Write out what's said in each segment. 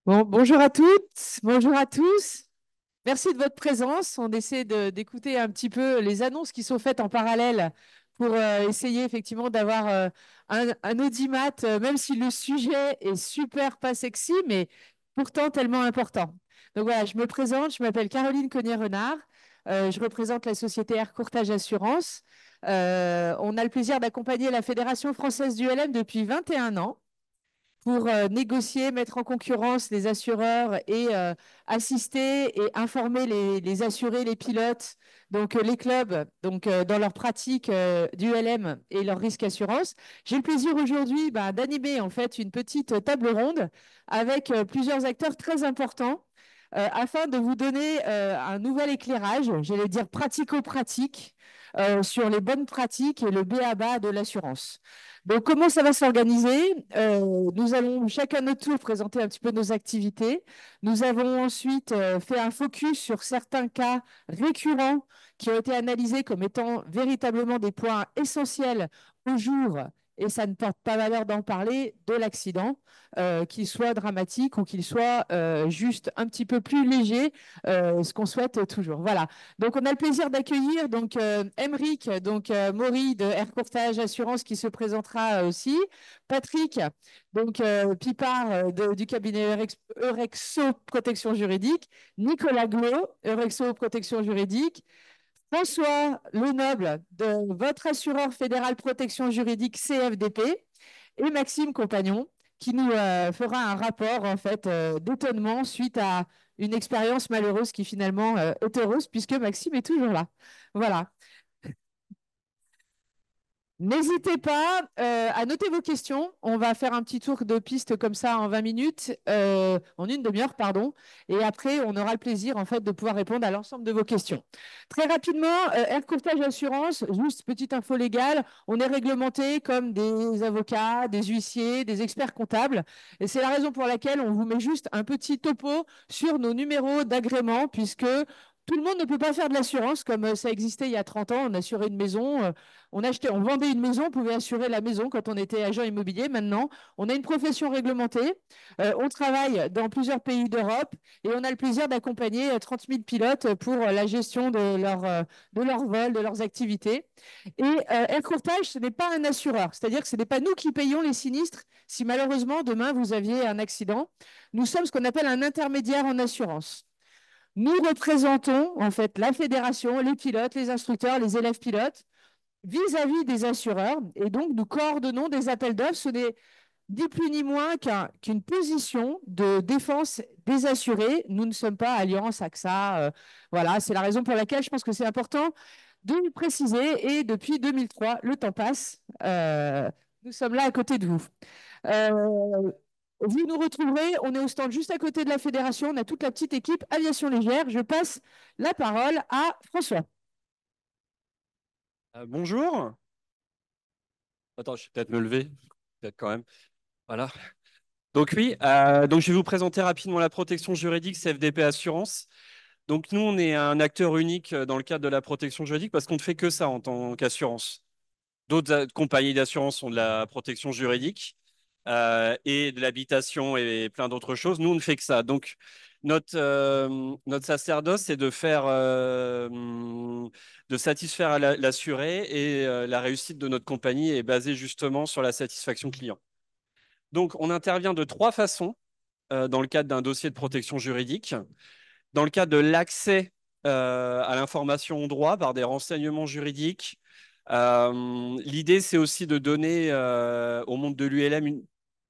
Bon, bonjour à toutes, bonjour à tous. Merci de votre présence. On essaie d'écouter un petit peu les annonces qui sont faites en parallèle pour essayer effectivement d'avoir un audimat, même si le sujet est super pas sexy, mais pourtant tellement important. Donc voilà, je me présente, je m'appelle Caroline Cognier-Renard. Je représente la société Air Courtage Assurance. On a le plaisir d'accompagner la Fédération française du LM depuis 21 ans pour négocier, mettre en concurrence les assureurs et assister et informer les assurés, les pilotes, donc les clubs, donc dans leur pratique du LM et leur risque assurance. J'ai le plaisir aujourd'hui d'animer en fait une petite table ronde avec plusieurs acteurs très importants afin de vous donner un nouvel éclairage, j'allais dire pratico-pratique, sur les bonnes pratiques et le b.a.-ba de l'assurance. Donc, comment ça va s'organiser? Nous allons chacun à notre tour présenter un petit peu nos activités. Nous avons ensuite fait un focus sur certains cas récurrents qui ont été analysés comme étant véritablement des points essentiels au jour, et ça ne porte pas valeur d'en parler, de l'accident, qu'il soit dramatique ou qu'il soit juste un petit peu plus léger, ce qu'on souhaite toujours. Voilà. Donc, on a le plaisir d'accueillir donc Emeric, donc Maury de Air Courtage Assurance qui se présentera aussi, Patrick, donc Pipard du cabinet Eurexo Protection Juridique, Nicolas Glo, Eurexo Protection Juridique, François Lenoble de votre assureur fédéral protection juridique CFDP et Maxime Compagnon qui nous fera un rapport en fait d'étonnement suite à une expérience malheureuse qui finalement est heureuse puisque Maxime est toujours là. Voilà. N'hésitez pas à noter vos questions. On va faire un petit tour de piste comme ça en 20 minutes, en une demi-heure, pardon. Et après, on aura le plaisir en fait de pouvoir répondre à l'ensemble de vos questions. Très rapidement, Air Courtage Assurance, juste petite info légale, on est réglementé comme des avocats, des huissiers, des experts comptables. Et c'est la raison pour laquelle on vous met juste un petit topo sur nos numéros d'agrément, puisque tout le monde ne peut pas faire de l'assurance comme ça existait il y a 30 ans. On assurait une maison. On vendait une maison, on pouvait assurer la maison quand on était agent immobilier. Maintenant, on a une profession réglementée. On travaille dans plusieurs pays d'Europe et on a le plaisir d'accompagner 30 000 pilotes pour la gestion de leur vol, de leurs activités. Et Air Courtage, ce n'est pas un assureur, c'est-à-dire que ce n'est pas nous qui payons les sinistres si malheureusement demain vous aviez un accident. Nous sommes ce qu'on appelle un intermédiaire en assurance. Nous représentons en fait la fédération, les pilotes, les instructeurs, les élèves pilotes vis-à-vis des assureurs. Et donc, nous coordonnons des appels d'offres. Ce n'est ni plus ni moins qu'une position de défense des assurés. Nous ne sommes pas Alliance, AXA. Voilà, c'est la raison pour laquelle je pense que c'est important de le préciser. Et depuis 2003, le temps passe. Nous sommes là à côté de vous. Euh, Vous nous retrouverez, on est au stand juste à côté de la fédération, on a toute la petite équipe aviation légère. Je passe la parole à François. Bonjour. Attends, je vais peut-être me lever. Peut-être quand même. Voilà. Donc oui, donc je vais vous présenter rapidement la protection juridique CFDP Assurance. Donc nous, on est un acteur unique dans le cadre de la protection juridique parce qu'on ne fait que ça en tant qu'assurance. D'autres compagnies d'assurance ont de la protection juridique et de l'habitation et plein d'autres choses. Nous, on ne fait que ça. Donc notre sacerdoce, c'est de faire, de satisfaire l'assuré et la réussite de notre compagnie est basée justement sur la satisfaction client. Donc, on intervient de trois façons dans le cadre d'un dossier de protection juridique. Dans le cadre de l'accès à l'information au droit par des renseignements juridiques, l'idée, c'est aussi de donner au monde de l'ULM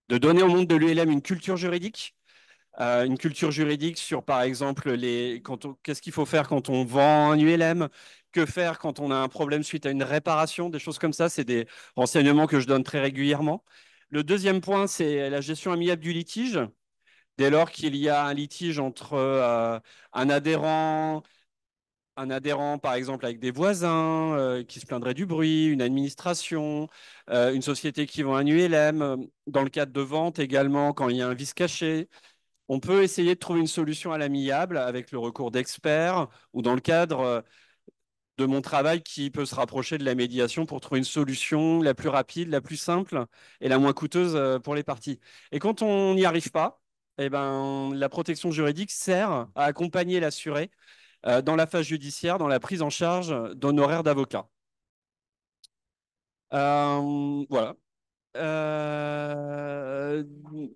de donner au monde de l'ULM une culture juridique sur, par exemple, qu'est-ce qu'il faut faire quand on vend un ULM, que faire quand on a un problème suite à une réparation, des choses comme ça. C'est des renseignements que je donne très régulièrement. Le deuxième point, c'est la gestion amiable du litige. Dès lors qu'il y a un litige entre un adhérent, par exemple, avec des voisins qui se plaindraient du bruit, une administration, une société qui vend un ULM, dans le cadre de vente également, quand il y a un vice caché, on peut essayer de trouver une solution à l'amiable avec le recours d'experts ou dans le cadre de mon travail qui peut se rapprocher de la médiation pour trouver une solution la plus rapide, la plus simple et la moins coûteuse pour les parties. Et quand on n'y arrive pas, eh ben, la protection juridique sert à accompagner l'assuré dans la phase judiciaire, dans la prise en charge d'honoraires d'avocat. Voilà. Euh,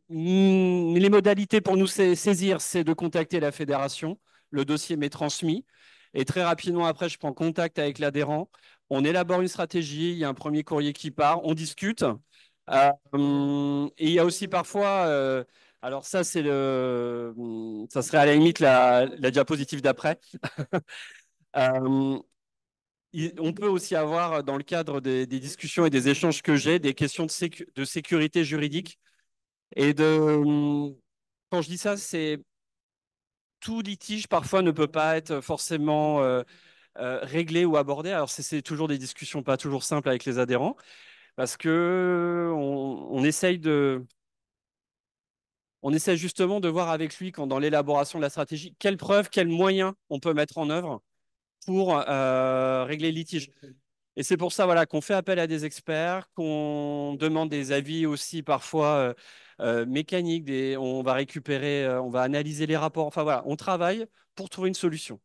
les modalités pour nous saisir, c'est de contacter la fédération. Le dossier m'est transmis. Et très rapidement après, je prends contact avec l'adhérent. On élabore une stratégie. Il y a un premier courrier qui part. On discute. Et il y a aussi parfois, alors ça, ça serait à la limite la diapositive d'après. Euh, on peut aussi avoir, dans le cadre des discussions et des échanges que j'ai, des questions de sécurité juridique. Et quand je dis ça, c'est tout litige parfois ne peut pas être forcément réglé ou abordé. Alors c'est toujours des discussions pas toujours simples avec les adhérents parce que on essaye on essaie justement de voir avec lui, quand dans l'élaboration de la stratégie, quelles preuves, quels moyens on peut mettre en œuvre pour régler le litige. Et c'est pour ça voilà, qu'on fait appel à des experts, qu'on demande des avis aussi parfois mécaniques, on va récupérer, on va analyser les rapports. Enfin voilà, on travaille pour trouver une solution.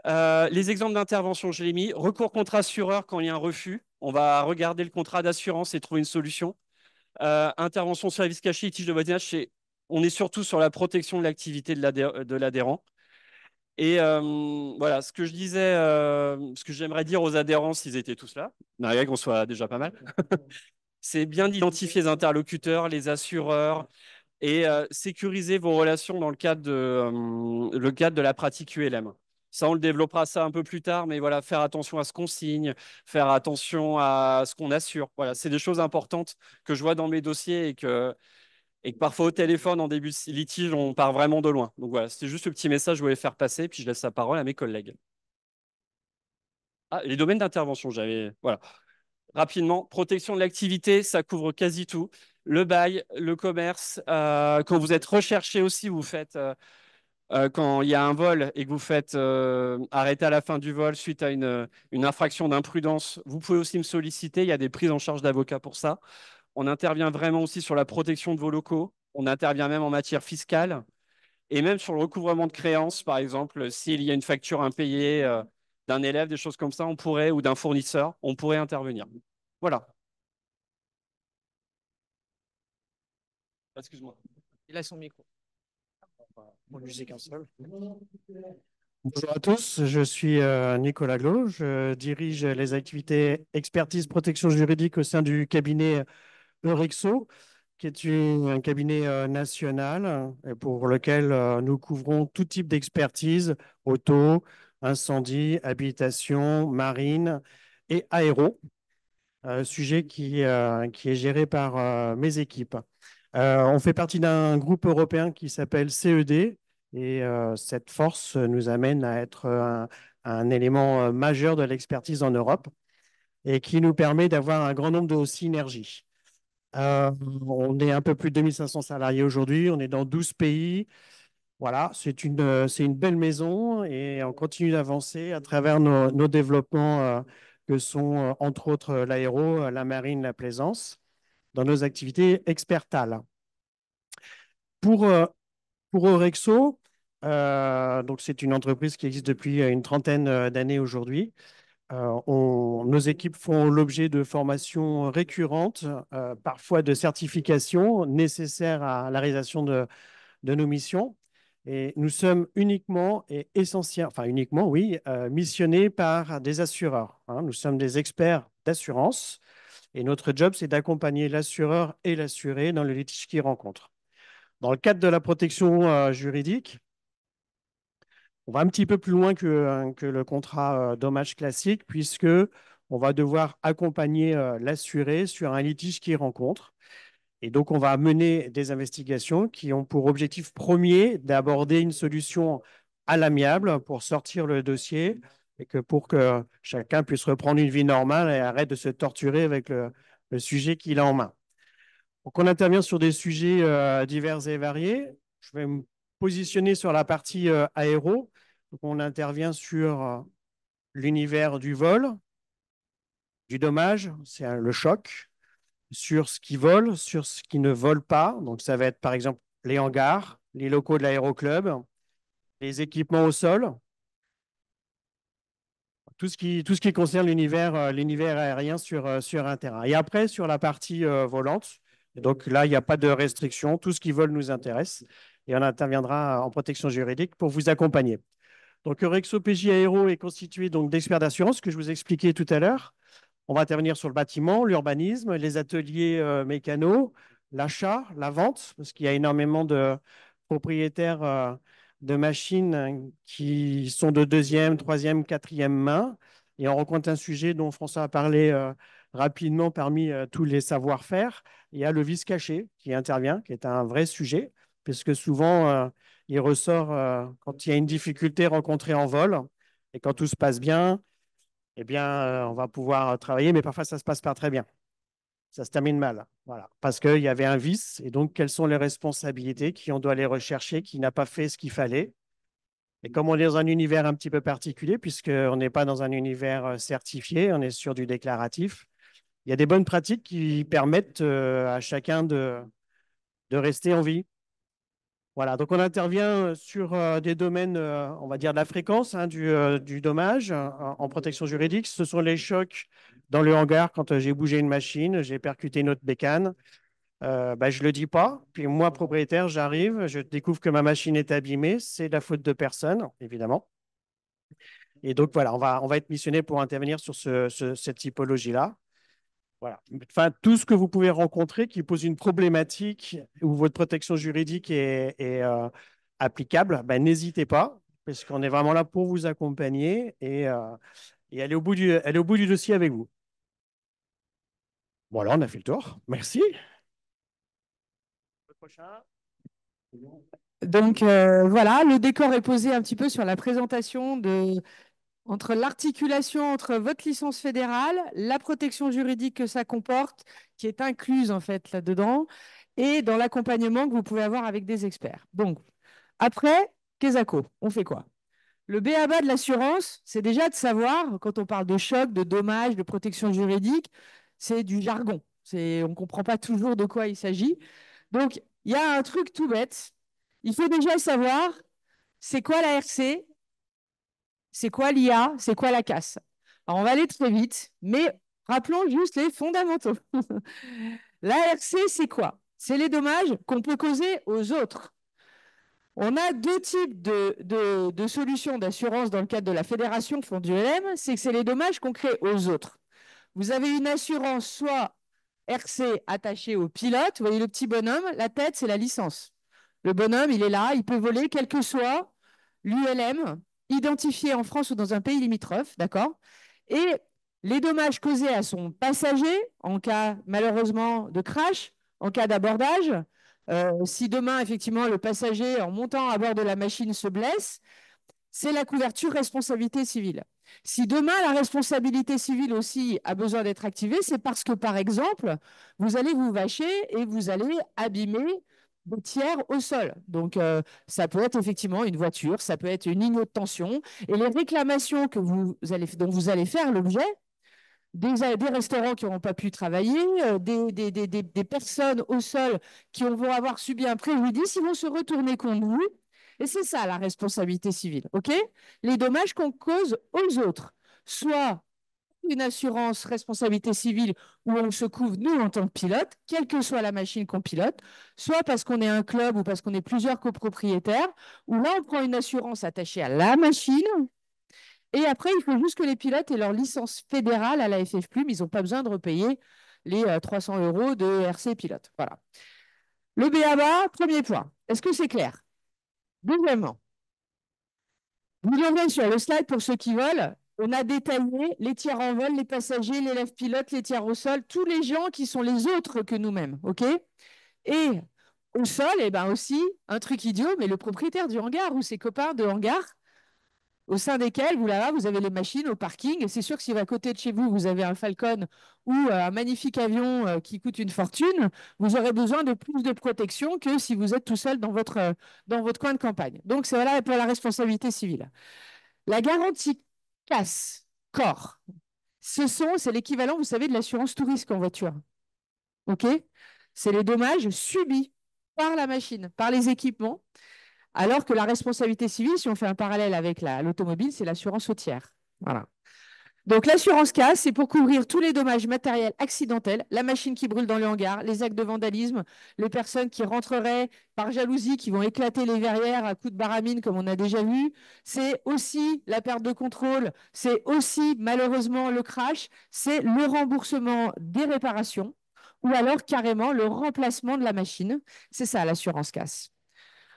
Les exemples d'intervention, je l'ai mis. Recours contre assureur quand il y a un refus. On va regarder le contrat d'assurance et trouver une solution. Intervention sur les vices cachés, litige de voisinage, on est surtout sur la protection de l'activité de l'adhérent. Et voilà, ce que je disais, ce que j'aimerais dire aux adhérents s'ils étaient tous là, malgré qu'on soit déjà pas mal, c'est bien d'identifier les interlocuteurs, les assureurs et sécuriser vos relations dans le cadre de la pratique ULM. Ça, on le développera ça un peu plus tard, mais voilà, faire attention à ce qu'on signe, faire attention à ce qu'on assure. Voilà, c'est des choses importantes que je vois dans mes dossiers et que parfois au téléphone, en début de litige, on part vraiment de loin. Donc voilà, c'était juste le petit message que je voulais faire passer, puis je laisse la parole à mes collègues. Ah, les domaines d'intervention, j'avais. Voilà. Rapidement, protection de l'activité, ça couvre quasi tout. Le bail, le commerce. Quand vous êtes recherché aussi, vous faites. Quand il y a un vol et que vous faites arrêter à la fin du vol suite à une infraction d'imprudence, vous pouvez aussi me solliciter. Il y a des prises en charge d'avocats pour ça. On intervient vraiment aussi sur la protection de vos locaux. On intervient même en matière fiscale. Et même sur le recouvrement de créances, par exemple, s'il y a une facture impayée d'un élève, des choses comme ça, on pourrait, ou d'un fournisseur, on pourrait intervenir. Voilà. Excuse-moi. Il a son micro. On lui qu'un seul. Bonjour à tous, je suis Nicolas Glo, je dirige les activités expertise protection juridique au sein du cabinet Eurexo, qui est un cabinet national pour lequel nous couvrons tout type d'expertise, auto, incendie, habitation, marine et aéro, sujet qui est géré par mes équipes. On fait partie d'un groupe européen qui s'appelle CED et cette force nous amène à être un élément majeur de l'expertise en Europe et qui nous permet d'avoir un grand nombre de synergies. On est un peu plus de 2500 salariés aujourd'hui, on est dans 12 pays. Voilà, c'est une belle maison et on continue d'avancer à travers nos développements que sont entre autres l'aéro, la marine, la plaisance, dans nos activités expertales. Pour, euh, pour Orexo, donc c'est une entreprise qui existe depuis une trentaine d'années aujourd'hui. Nos équipes font l'objet de formations récurrentes, parfois de certifications nécessaires à la réalisation de nos missions. Et nous sommes uniquement et essentiellement, enfin uniquement, oui, missionnés par des assureurs, hein. Nous sommes des experts d'assurance et notre job, c'est d'accompagner l'assureur et l'assuré dans le litige qu'il rencontre. Dans le cadre de la protection juridique, on va un petit peu plus loin que le contrat dommage classique, puisque on va devoir accompagner l'assuré sur un litige qu'il rencontre. Et donc, on va mener des investigations qui ont pour objectif premier d'aborder une solution à l'amiable pour sortir le dossier et pour que chacun puisse reprendre une vie normale et arrête de se torturer avec le sujet qu'il a en main. Donc, on intervient sur des sujets divers et variés. Je vais me positionner sur la partie aéro. Donc, on intervient sur l'univers du vol, du dommage, c'est le choc, sur ce qui vole, sur ce qui ne vole pas. Donc, ça va être par exemple les hangars, les locaux de l'aéroclub, les équipements au sol, tout ce qui concerne l'univers aérien sur un terrain. Et après, sur la partie volante, donc là, il n'y a pas de restriction, tout ce qui vole nous intéresse et on interviendra en protection juridique pour vous accompagner. Donc, Rexo PJ Aéro est constitué donc d'experts d'assurance que je vous expliquais tout à l'heure. On va intervenir sur le bâtiment, l'urbanisme, les ateliers mécanos, l'achat, la vente, parce qu'il y a énormément de propriétaires de machines qui sont de deuxième, troisième, quatrième main. Et on rencontre un sujet dont François a parlé rapidement parmi tous les savoir-faire. Il y a le vice caché qui intervient, qui est un vrai sujet, puisque souvent, il ressort quand il y a une difficulté rencontrée en vol. Et quand tout se passe bien, eh bien, on va pouvoir travailler, mais parfois, ça ne se passe pas très bien. Ça se termine mal. Voilà. Parce qu'il y avait un vice. Et donc, quelles sont les responsabilités? Qui on doit les rechercher? Qui n'a pas fait ce qu'il fallait? Et comme on est dans un univers un petit peu particulier, puisqu'on n'est pas dans un univers certifié, on est sur du déclaratif, il y a des bonnes pratiques qui permettent à chacun de rester en vie. Voilà, donc on intervient sur des domaines, on va dire, de la fréquence du dommage en protection juridique. Ce sont les chocs dans le hangar quand j'ai bougé une machine, j'ai percuté une autre bécane. Je ne le dis pas. Puis moi, propriétaire, j'arrive, je découvre que ma machine est abîmée. C'est la faute de personne, évidemment. Et donc voilà, on va être missionné pour intervenir sur cette typologie-là. Voilà. Enfin, tout ce que vous pouvez rencontrer qui pose une problématique où votre protection juridique est applicable, ben, n'hésitez pas, parce qu'on est vraiment là pour vous accompagner et aller aller au bout du dossier avec vous. Voilà, on a fait le tour. Merci. Le prochain. Donc voilà, le décor est posé un petit peu sur la présentation entre l'articulation entre votre licence fédérale, la protection juridique que ça comporte, qui est incluse en fait là-dedans, et dans l'accompagnement que vous pouvez avoir avec des experts. Donc, après, Kesako, on fait quoi? Le b.a.-ba de l'assurance, c'est déjà de savoir, quand on parle de choc, de dommages, de protection juridique, c'est du jargon. On ne comprend pas toujours de quoi il s'agit. Donc, il y a un truc tout bête. Il faut déjà savoir c'est quoi la RC, c'est quoi l'IA, c'est quoi la casse. Alors, on va aller très vite, mais rappelons juste les fondamentaux. La RC, c'est quoi? C'est les dommages qu'on peut causer aux autres. On a deux types de solutions d'assurance dans le cadre de la fédération Fonds du LM, c'est que c'est les dommages qu'on crée aux autres. Vous avez une assurance soit RC attachée au pilote, vous voyez le petit bonhomme, la tête, c'est la licence. Le bonhomme, il est là, il peut voler quel que soit l'ULM, identifié en France ou dans un pays limitrophe, d'accord? Et les dommages causés à son passager, en cas malheureusement de crash, en cas d'abordage, si demain, effectivement, le passager, en montant à bord de la machine, se blesse, c'est la couverture responsabilité civile. Si demain, la responsabilité civile aussi a besoin d'être activée, c'est parce que, par exemple, vous allez vous vacher et vous allez abîmer des tiers au sol. Donc, ça peut être effectivement une voiture, ça peut être une ligne de tension. Et les réclamations dont vous allez faire l'objet, des restaurants qui n'auront pas pu travailler, des personnes au sol qui vont avoir subi un préjudice, ils vont se retourner contre vous. Et c'est ça la responsabilité civile. OK? Les dommages qu'on cause aux autres, soit une assurance responsabilité civile où on se couvre, nous, en tant que pilote, quelle que soit la machine qu'on pilote, soit parce qu'on est un club ou parce qu'on est plusieurs copropriétaires, où là, on prend une assurance attachée à la machine. Et après, il faut juste que les pilotes aient leur licence fédérale à la FFPLUM. Ils n'ont pas besoin de repayer les 300 € de RC pilote. Voilà. Le b.a.-ba, premier point. Est-ce que c'est clair? Deuxièmement, vous l'avez sur le slide pour ceux qui volent. On a détaillé les tiers en vol, les passagers, l'élève pilote, les tiers au sol, tous les gens qui sont les autres que nous-mêmes. OK? Et au sol, eh ben aussi, un truc idiot, mais le propriétaire du hangar ou ses copains de hangar, au sein desquels, vous avez les machines au parking. Et c'est sûr que si à côté de chez vous, vous avez un Falcon ou un magnifique avion qui coûte une fortune, vous aurez besoin de plus de protection que si vous êtes tout seul dans votre coin de campagne. Donc, c'est voilà pour la responsabilité civile. La garantie casse, corps, c'est l'équivalent, vous savez, de l'assurance tout risque en voiture. OK? C'est les dommages subis par la machine, par les équipements, alors que la responsabilité civile, si on fait un parallèle avec l'automobile, c'est l'assurance routière. Voilà. Donc l'assurance casse, c'est pour couvrir tous les dommages matériels accidentels, la machine qui brûle dans le hangar, les actes de vandalisme, les personnes qui rentreraient par jalousie, qui vont éclater les verrières à coups de baramine, comme on a déjà vu. C'est aussi la perte de contrôle, c'est aussi malheureusement le crash, c'est le remboursement des réparations ou alors carrément le remplacement de la machine. C'est ça l'assurance casse.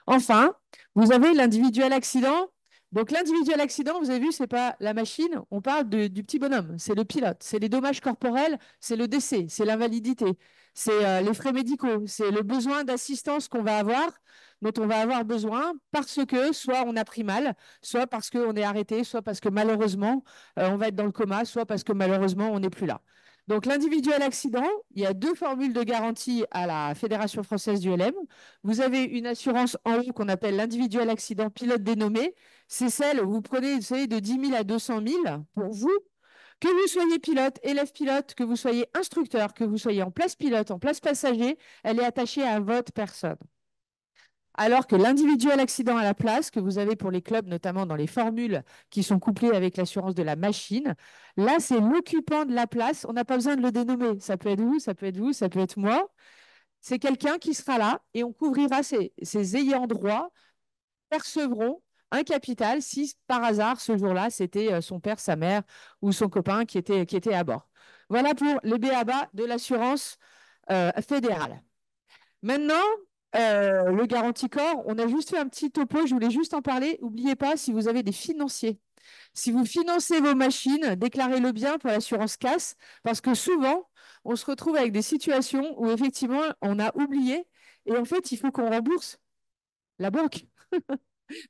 Enfin, vous avez l'individuel accident. Donc l'individuel accident, vous avez vu, ce n'est pas la machine, on parle du petit bonhomme, c'est le pilote, c'est les dommages corporels, c'est le décès, c'est l'invalidité, c'est les frais médicaux, c'est le besoin d'assistance qu'on va avoir, dont on va avoir besoin parce que soit on a pris mal, soit parce qu'on est arrêté, soit parce que malheureusement on va être dans le coma, soit parce que malheureusement on n'est plus là. Donc l'individuel accident, il y a 2 formules de garantie à la Fédération française du LM. Vous avez une assurance en haut qu'on appelle l'individuel accident pilote dénommé. C'est celle où vous prenez, vous savez, de 10 000 à 200 000 pour vous. Que vous soyez pilote, élève pilote, que vous soyez instructeur, que vous soyez en place pilote, en place passager, elle est attachée à votre personne. Alors que l'individuel accident à la place, que vous avez pour les clubs, notamment dans les formules qui sont couplées avec l'assurance de la machine, là, c'est l'occupant de la place. On n'a pas besoin de le dénommer. Ça peut être vous, ça peut être vous, ça peut être moi. C'est quelqu'un qui sera là et on couvrira ses ayants droit, percevront un capital si par hasard ce jour-là c'était son père, sa mère ou son copain qui était à bord. Voilà pour les b.a.-ba de l'assurance fédérale. Maintenant, le garantie corps, on a juste fait un petit topo, je voulais juste en parler. N'oubliez pas, si vous avez des financiers, si vous financez vos machines, déclarez-le bien pour l'assurance casse, parce que souvent, on se retrouve avec des situations où effectivement, on a oublié, et en fait, il faut qu'on rembourse la banque,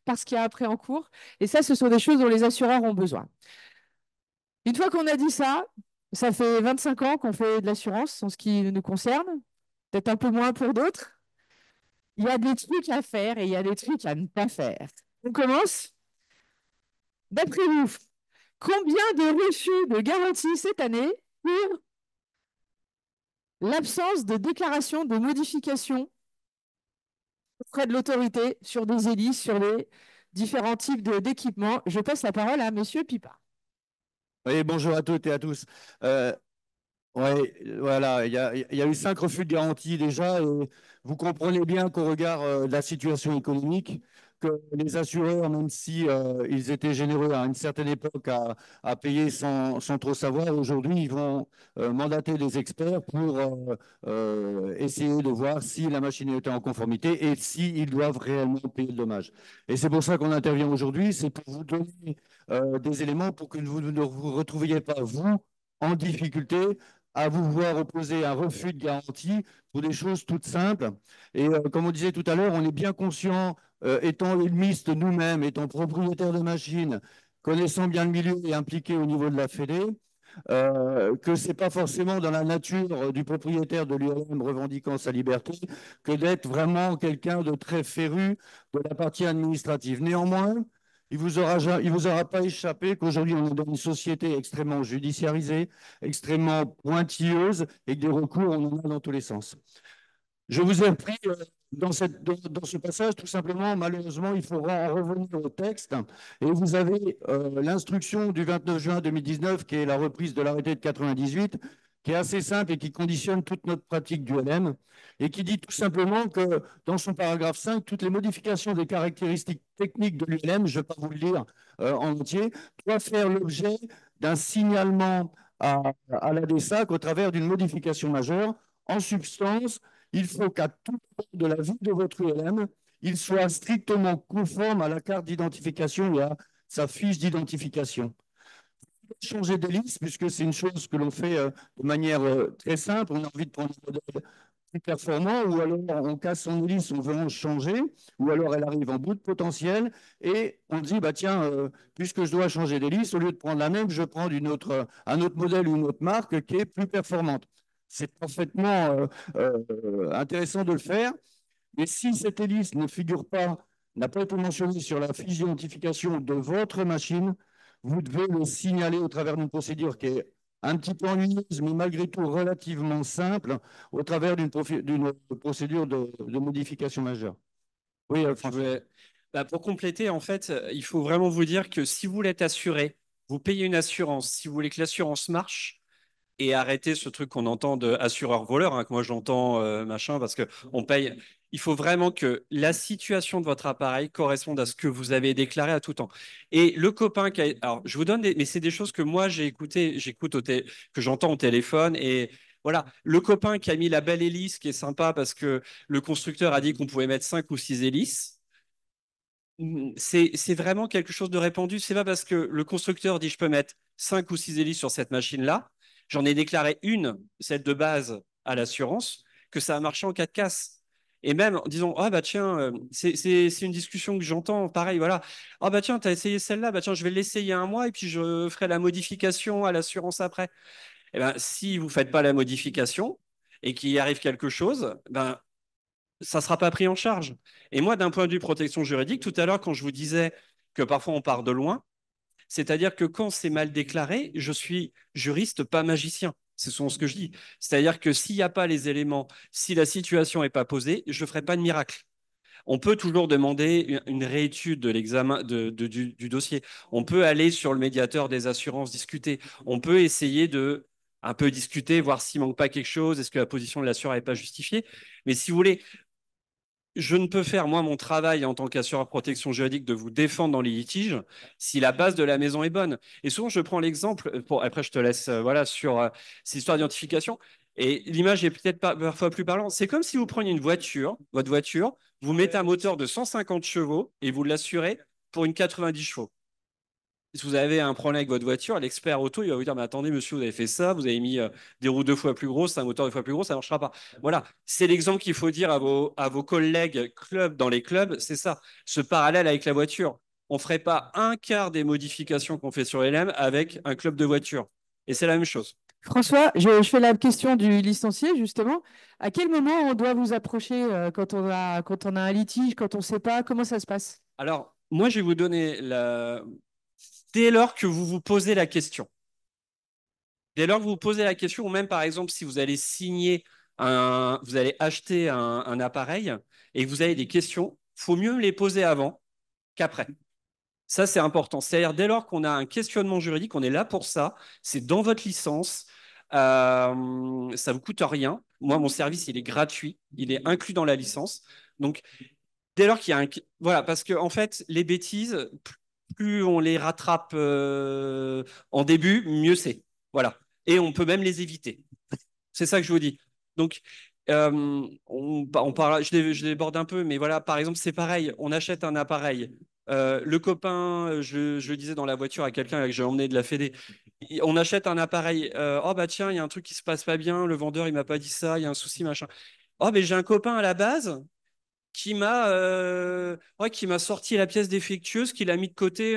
parce qu'il y a un prêt en cours. Et ça, ce sont des choses dont les assureurs ont besoin. Une fois qu'on a dit ça, ça fait 25 ans qu'on fait de l'assurance en ce qui nous concerne, peut-être un peu moins pour d'autres. Il y a des trucs à faire et il y a des trucs à ne pas faire. On commence. D'après vous, combien de refus de garantie cette année pour l'absence de déclaration de modification auprès de l'autorité sur des hélices, sur les différents types d'équipements? Je passe la parole à Monsieur Pipa. Oui, bonjour à toutes et à tous. Ouais, voilà, il y a eu 5 refus de garantie déjà. Et vous comprenez bien qu'au regard de la situation économique, que les assureurs, même si ils étaient généreux à une certaine époque à payer sans trop savoir, aujourd'hui, ils vont mandater des experts pour essayer de voir si la machine était en conformité et s'ils doivent réellement payer le dommage. Et c'est pour ça qu'on intervient aujourd'hui, c'est pour vous donner des éléments pour que vous ne vous retrouviez pas, vous, en difficulté à vous voir opposer un refus de garantie pour des choses toutes simples. Et comme on disait tout à l'heure, on est bien conscient, étant ulmiste nous-mêmes, étant propriétaire de machines, connaissant bien le milieu et impliqué au niveau de la Fédé, que ce n'est pas forcément dans la nature du propriétaire de l'ULM revendiquant sa liberté que d'être vraiment quelqu'un de très féru de la partie administrative. Néanmoins, il ne vous aura pas échappé qu'aujourd'hui, on est dans une société extrêmement judiciarisée, extrêmement pointilleuse et que des recours, on en a dans tous les sens. Je vous ai repris dans ce passage, tout simplement, malheureusement, il faudra en revenir au texte. Et vous avez l'instruction du 29 juin 2019, qui est la reprise de l'arrêté de 98, qui est assez simple et qui conditionne toute notre pratique du LM, et qui dit tout simplement que dans son paragraphe 5, toutes les modifications des caractéristiques techniques de l'ULM, je ne vais pas vous le lire en entier, doivent faire l'objet d'un signalement à la DESAC au travers d'une modification majeure. En substance, il faut qu'à tout moment de la vie de votre ULM, il soit strictement conforme à la carte d'identification et à sa fiche d'identification. Changer d'hélice, puisque c'est une chose que l'on fait de manière très simple. On a envie de prendre un modèle plus performant, ou alors on casse son hélice, on veut en changer, ou alors elle arrive en bout de potentiel, et on dit, bah tiens, puisque je dois changer d'hélice, au lieu de prendre la même, je prends un autre modèle ou une autre marque qui est plus performante. C'est parfaitement intéressant de le faire, mais si cette hélice ne figure pas, n'a pas été mentionnée sur la fiche d'identification de votre machine, vous devez le signaler au travers d'une procédure qui est un petit peu ennuyeuse, mais malgré tout relativement simple, au travers d'une procédure de modification majeure. Oui, François. Pour compléter, en fait, il faut vraiment vous dire que si vous voulez être assuré, vous payez une assurance. Si vous voulez que l'assurance marche, et arrêter ce truc qu'on entend de assureur-voleur, hein, que moi j'entends machin, parce que on paye. Il faut vraiment que la situation de votre appareil corresponde à ce que vous avez déclaré à tout temps. Et le copain qui a... Alors, je vous donne mais c'est des choses que moi j'ai écoutées, que j'entends au téléphone. Et voilà, le copain qui a mis la belle hélice, qui est sympa parce que le constructeur a dit qu'on pouvait mettre 5 ou 6 hélices. C'est vraiment quelque chose de répandu. C'est pas parce que le constructeur dit je peux mettre 5 ou 6 hélices sur cette machine-là, j'en ai déclaré une, celle de base, à l'assurance, que ça a marché en cas de casse. Et même en disant, ah bah tiens, c'est une discussion que j'entends, pareil, voilà. Ah bah tiens, t'as essayé celle-là, bah tiens, je vais l'essayer un mois et puis je ferai la modification à l'assurance après. Et ben, si vous faites pas la modification et qu'il arrive quelque chose, ben, ça ne sera pas pris en charge. Et moi, d'un point de vue protection juridique, tout à l'heure, quand je vous disais que parfois on part de loin, c'est-à-dire que quand c'est mal déclaré, je suis juriste, pas magicien. C'est souvent ce que je dis. C'est-à-dire que s'il n'y a pas les éléments, si la situation n'est pas posée, je ne ferai pas de miracle. On peut toujours demander une réétude de l'examen du dossier. On peut aller sur le médiateur des assurances, discuter. On peut essayer de un peu discuter, voir s'il manque pas quelque chose, est-ce que la position de l'assureur n'est pas justifiée. Mais si vous voulez, je ne peux faire, moi, mon travail en tant qu'assureur protection juridique de vous défendre dans les litiges si la base de la maison est bonne. Et souvent, je prends l'exemple, après, je te laisse voilà, sur ces histoires d'identification. Et l'image est peut-être parfois plus parlante. C'est comme si vous preniez une voiture, votre voiture, vous mettez un moteur de 150 chevaux et vous l'assurez pour une 90 chevaux. Si vous avez un problème avec votre voiture, l'expert auto, il va vous dire, mais attendez, monsieur, vous avez fait ça, vous avez mis des roues 2 fois plus grosses, un moteur 2 fois plus gros, ça ne marchera pas. Voilà, c'est l'exemple qu'il faut dire à vos collègues clubs dans les clubs, c'est ça, ce parallèle avec la voiture. On ne ferait pas un quart des modifications qu'on fait sur LM avec un club de voiture. Et c'est la même chose. François, je fais la question du licencié, justement. À quel moment on doit vous approcher quand on a un litige, quand on ne sait pas, comment ça se passe? Alors, moi, je vais vous donner dès lors que vous vous posez la question. Dès lors que vous vous posez la question, ou même par exemple, si vous allez vous allez acheter un appareil et que vous avez des questions, il faut mieux les poser avant qu'après. Ça, c'est important. C'est-à-dire, dès lors qu'on a un questionnement juridique, on est là pour ça. C'est dans votre licence. Ça ne vous coûte rien. Moi, mon service, il est gratuit. Il est inclus dans la licence. Donc, dès lors qu'il y a un... Voilà, parce que en fait, les bêtises, plus on les rattrape en début, mieux c'est. Voilà. Et on peut même les éviter. C'est ça que je vous dis. Donc, on parle, je déborde un peu, mais voilà, par exemple, c'est pareil. On achète un appareil. Le copain, je le disais dans la voiture à quelqu'un que j'ai emmené de la Fédé, on achète un appareil. Oh, bah tiens, il y a un truc qui se passe pas bien. Le vendeur, il m'a pas dit ça. Il y a un souci, machin. Oh, mais j'ai un copain à la base qui m'a sorti la pièce défectueuse, qui l'a mis de côté.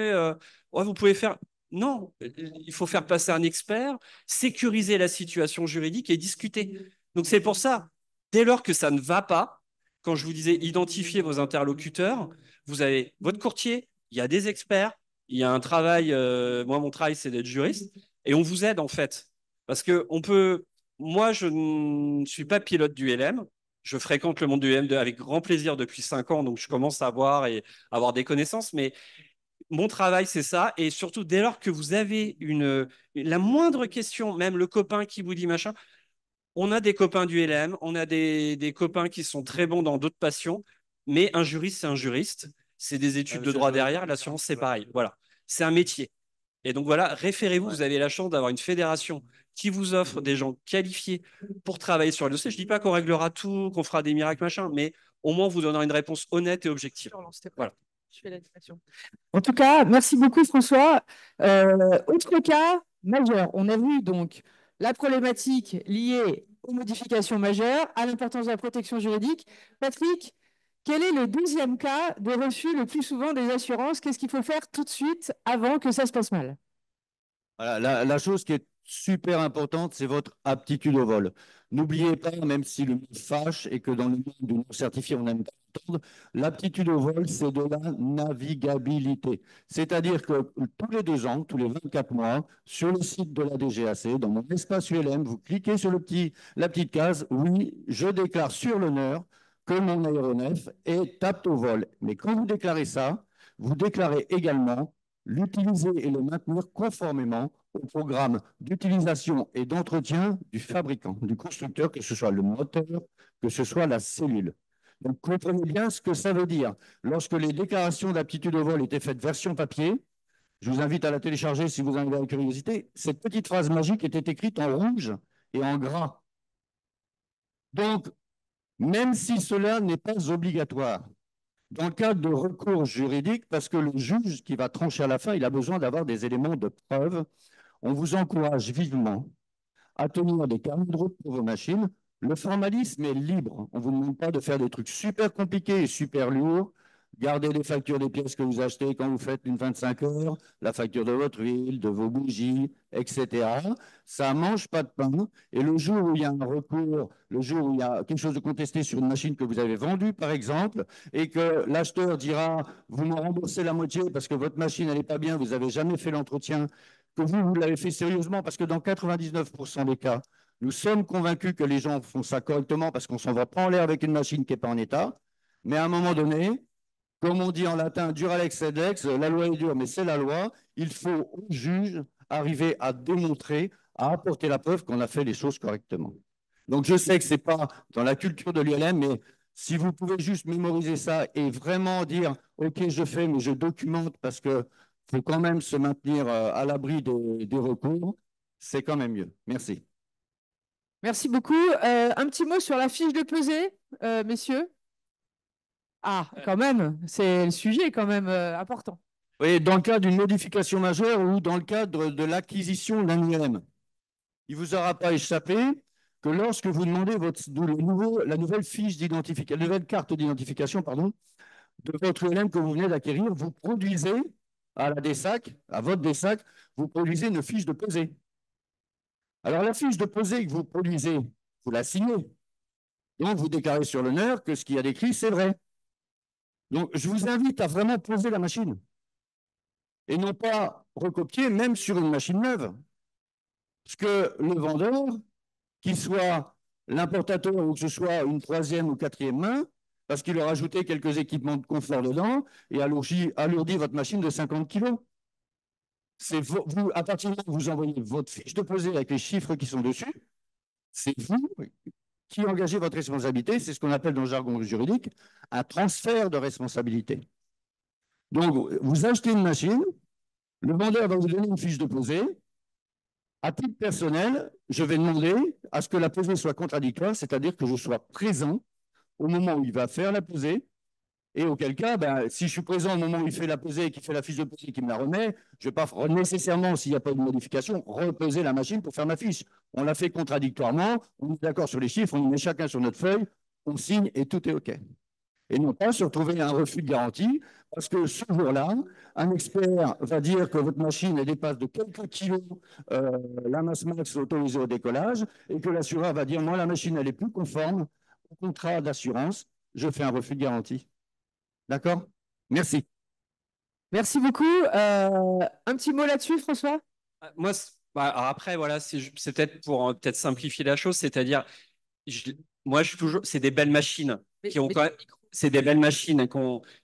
Ouais, vous pouvez faire. Non, il faut faire passer un expert, sécuriser la situation juridique et discuter. Donc c'est pour ça, dès lors que ça ne va pas, quand je vous disais identifier vos interlocuteurs, vous avez votre courtier, il y a des experts, il y a un travail. Moi, mon travail, c'est d'être juriste, et on vous aide en fait, parce que on peut. Moi, je ne suis pas pilote du LM. Je fréquente le monde du M2 avec grand plaisir depuis 5 ans, donc je commence à voir et avoir des connaissances. Mais mon travail, c'est ça. Et surtout, dès lors que vous avez la moindre question, même le copain qui vous dit machin, on a des copains du LM, on a des copains qui sont très bons dans d'autres passions, mais un juriste, c'est un juriste. C'est des études de droit derrière. L'assurance, c'est pareil. Voilà. C'est un métier. Et donc voilà, référez-vous. Vous avez la chance d'avoir une fédération qui vous offre des gens qualifiés pour travailler sur le dossier. Je ne dis pas qu'on réglera tout, qu'on fera des miracles, machin, mais au moins on vous donnera une réponse honnête et objective. Voilà. Je fais l'animation. En tout cas, merci beaucoup, François. Autre cas majeur, on a vu donc la problématique liée aux modifications majeures, à l'importance de la protection juridique. Patrick, quel est le deuxième cas de refus le plus souvent des assurances? Qu'est-ce qu'il faut faire tout de suite avant que ça se passe mal? Voilà, la chose qui est super importante, c'est votre aptitude au vol. N'oubliez pas, même si le mot fâche et que dans le monde du non certifié, on n'aime pas entendre, l'aptitude au vol, c'est de la navigabilité. C'est-à-dire que tous les 2 ans, tous les 24 mois, sur le site de la DGAC, dans mon espace ULM, vous cliquez sur la petite case, oui, je déclare sur l'honneur que mon aéronef est apte au vol. Mais quand vous déclarez ça, vous déclarez également l'utiliser et le maintenir conformément au programme d'utilisation et d'entretien du fabricant, du constructeur, que ce soit le moteur, que ce soit la cellule. Donc, comprenez bien ce que ça veut dire. Lorsque les déclarations d'aptitude au vol étaient faites version papier, je vous invite à la télécharger si vous en avez la curiosité, cette petite phrase magique était écrite en rouge et en gras. Donc, même si cela n'est pas obligatoire, dans le cadre de recours juridiques, parce que le juge qui va trancher à la fin, il a besoin d'avoir des éléments de preuve, on vous encourage vivement à tenir des carnets de route pour vos machines. Le formalisme est libre. On ne vous demande pas de faire des trucs super compliqués et super lourds. Gardez les factures des pièces que vous achetez quand vous faites une 25 heures, la facture de votre huile, de vos bougies, etc. Ça ne mange pas de pain. Et le jour où il y a un recours, le jour où il y a quelque chose de contesté sur une machine que vous avez vendue, par exemple, et que l'acheteur dira, vous me remboursez la moitié parce que votre machine, elle n'est pas bien, vous n'avez jamais fait l'entretien, que vous l'avez fait sérieusement, parce que dans 99% des cas, nous sommes convaincus que les gens font ça correctement parce qu'on ne s'en va pas en l'air avec une machine qui n'est pas en état. Mais à un moment donné, comme on dit en latin, dura lex sed lex, la loi est dure, mais c'est la loi. Il faut au juge arriver à démontrer, à apporter la preuve qu'on a fait les choses correctement. Donc je sais que ce n'est pas dans la culture de l'ULM, mais si vous pouvez juste mémoriser ça et vraiment dire, OK, je fais, mais je documente parce que faut quand même se maintenir à l'abri des recours, c'est quand même mieux. Merci. Merci beaucoup. Un petit mot sur la fiche de pesée, messieurs. Ah, quand même, c'est le sujet quand même important. Oui, dans le cadre d'une modification majeure ou dans le cadre de l'acquisition d'un ULM, il ne vous aura pas échappé que lorsque vous demandez la nouvelle fiche d'identification, la nouvelle carte d'identification, pardon, de votre ULM que vous venez d'acquérir, vous produisez à la DSAC, à votre DSAC, vous produisez une fiche de pesée. Alors, la fiche de pesée que vous produisez, vous la signez. Donc, vous déclarez sur l'honneur que ce qu'il y a décrit, c'est vrai. Donc, je vous invite à vraiment poser la machine et non pas recopier, même sur une machine neuve. Parce que le vendeur, qu'il soit l'importateur ou que ce soit une troisième ou quatrième main, parce qu'il a rajouté quelques équipements de confort dedans et alourdi votre machine de 50 kg. Vous, à partir du moment où vous envoyez votre fiche de pesée avec les chiffres qui sont dessus, c'est vous qui engagez votre responsabilité. C'est ce qu'on appelle dans le jargon juridique un transfert de responsabilité. Donc, vous achetez une machine, le vendeur va vous donner une fiche de pesée. À titre personnel, je vais demander à ce que la pesée soit contradictoire, c'est-à-dire que je sois présent au moment où il va faire la pesée. Et auquel cas, si je suis présent au moment où il fait la pesée et qu'il fait la fiche de pesée et qu'il me la remet, je ne vais pas nécessairement, s'il n'y a pas de modification, repeser la machine pour faire ma fiche. On l'a fait contradictoirement, on est d'accord sur les chiffres, on met chacun sur notre feuille, on signe et tout est OK. Et non pas se retrouver à un refus de garantie, parce que ce jour-là, un expert va dire que votre machine elle dépasse de quelques kilos la masse max autorisée au décollage, et que l'assureur va dire, moi, la machine, elle est plus conforme au contrat d'assurance, je fais un refus de garantie. D'accord? Merci. Merci beaucoup. Un petit mot là-dessus, François? Moi, alors après, voilà, c'est peut-être pour peut-être simplifier la chose, c'est-à-dire, moi, je suis toujours, c'est des belles machines qui ont quand même, c'est des belles machines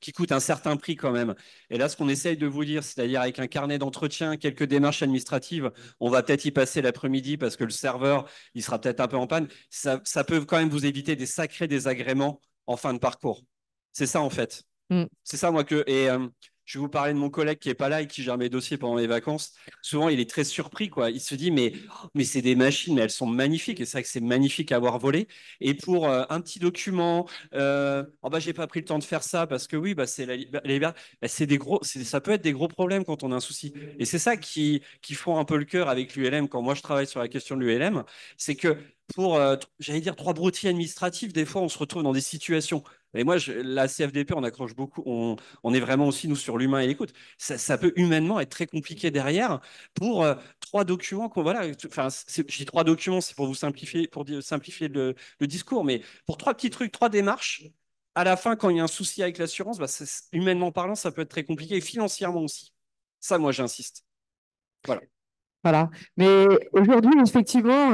qui coûtent un certain prix quand même. Et là, ce qu'on essaye de vous dire, c'est-à-dire avec un carnet d'entretien, quelques démarches administratives, on va peut-être y passer l'après-midi parce que le serveur, il sera peut-être un peu en panne. Ça peut quand même vous éviter des sacrés désagréments en fin de parcours. C'est ça, en fait. C'est ça, moi, je vais vous parler de mon collègue qui est pas là et qui gère mes dossiers pendant les vacances. Souvent, il est très surpris, quoi. Il se dit, mais c'est des machines, mais elles sont magnifiques. Et c'est vrai que c'est magnifique à avoir volé. Et pour un petit document, j'ai pas pris le temps de faire ça parce que oui, c'est c'est des gros, ça peut être des gros problèmes quand on a un souci. Et c'est ça qui font un peu le cœur avec l'ULM quand moi je travaille sur la question de l'ULM, c'est que pour, j'allais dire, trois broutilles administratives, des fois, on se retrouve dans des situations. Et moi, la CFDP, on accroche beaucoup. On est vraiment aussi, nous, sur l'humain et l'écoute. Ça peut humainement être très compliqué derrière pour trois documents voilà, enfin, je dis trois documents, c'est pour vous simplifier, simplifier le discours, mais pour trois petits trucs, trois démarches. À la fin, quand il y a un souci avec l'assurance, bah, humainement parlant, ça peut être très compliqué et financièrement aussi. Ça, moi, j'insiste. Voilà. Voilà. Mais aujourd'hui, effectivement,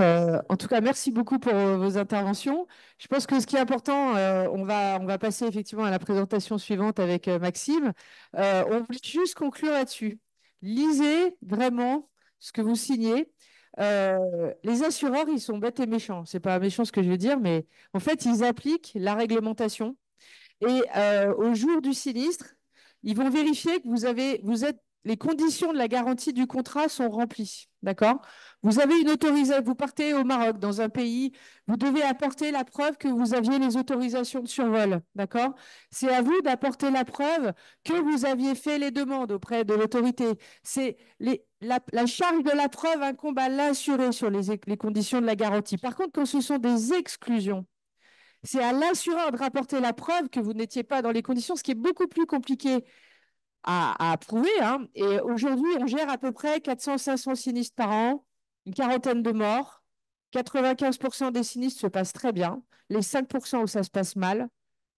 en tout cas, merci beaucoup pour vos interventions. Je pense que ce qui est important, on va passer effectivement à la présentation suivante avec Maxime. On voulait juste conclure là-dessus. Lisez vraiment ce que vous signez. Les assureurs, ils sont bêtes et méchants. C'est pas méchant ce que je veux dire, mais en fait, ils appliquent la réglementation. Et au jour du sinistre, ils vont vérifier que les conditions de la garantie du contrat sont remplies. D'accord? Vous avez une autorisation, vous partez au Maroc, dans un pays, vous devez apporter la preuve que vous aviez les autorisations de survol. D'accord? C'est à vous d'apporter la preuve que vous aviez fait les demandes auprès de l'autorité. La charge de la preuve incombe à l'assuré sur les conditions de la garantie. Par contre, quand ce sont des exclusions, c'est à l'assureur de rapporter la preuve que vous n'étiez pas dans les conditions, ce qui est beaucoup plus compliqué à prouver, hein. Et aujourd'hui, on gère à peu près 400-500 sinistres par an, une quarantaine de morts. 95% des sinistres se passent très bien. Les 5% où ça se passe mal,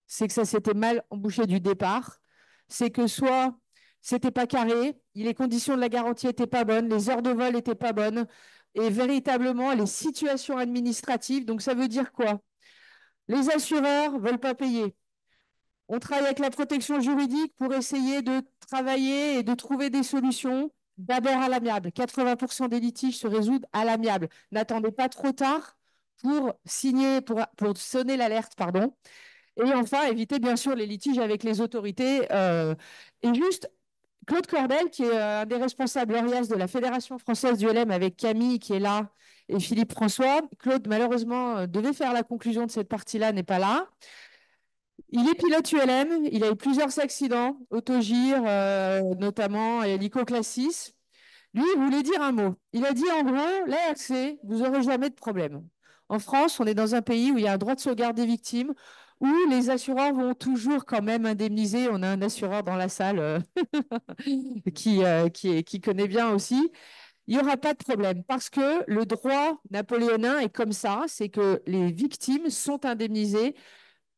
c'est que ça s'était mal embouché du départ. C'est que soit c'était pas carré, les conditions de la garantie n'étaient pas bonnes, les heures de vol n'étaient pas bonnes, et véritablement les situations administratives. Donc ça veut dire quoi? Les assureurs ne veulent pas payer. On travaille avec la protection juridique pour essayer de travailler et de trouver des solutions d'abord à l'amiable. 80% des litiges se résoudent à l'amiable. N'attendez pas trop tard pour signer, pour sonner l'alerte, pardon. Et enfin, évitez bien sûr les litiges avec les autorités. Et juste, Claude Cordel, qui est un des responsables ORIAS de la Fédération française du LM, avec Camille qui est là et Philippe François. Claude, malheureusement, devait faire la conclusion de cette partie-là, n'est pas là. Il est pilote ULM, il a eu plusieurs accidents, autogire notamment, et hélicoclassis. Lui, il voulait dire un mot. Il a dit en gros, l'ARC, vous n'aurez jamais de problème. En France, on est dans un pays où il y a un droit de sauvegarde des victimes, où les assureurs vont toujours quand même indemniser. On a un assureur dans la salle qui connaît bien aussi. Il n'y aura pas de problème parce que le droit napoléonin est comme ça, c'est que les victimes sont indemnisées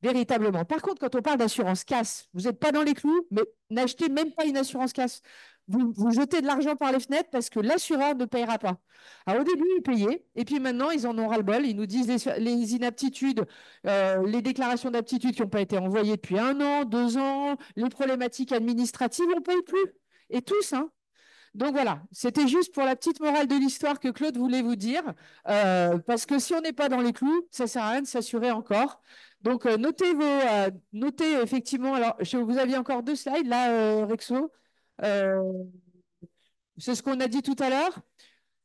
véritablement. Par contre, quand on parle d'assurance casse, vous n'êtes pas dans les clous, mais n'achetez même pas une assurance casse. Vous jetez de l'argent par les fenêtres parce que l'assureur ne payera pas. Alors au début, ils payaient, et puis maintenant, ils en ont ras-le-bol. Ils nous disent les inaptitudes, les déclarations d'aptitude qui n'ont pas été envoyées depuis 1 an, 2 ans, les problématiques administratives, on ne paye plus. Et tous, hein. Donc voilà, c'était juste pour la petite morale de l'histoire que Claude voulait vous dire, parce que si on n'est pas dans les clous, ça ne sert à rien de s'assurer encore. Donc notez effectivement, alors vous aviez encore 2 slides là, Rexo. Euh, c'est ce qu'on a dit tout à l'heure.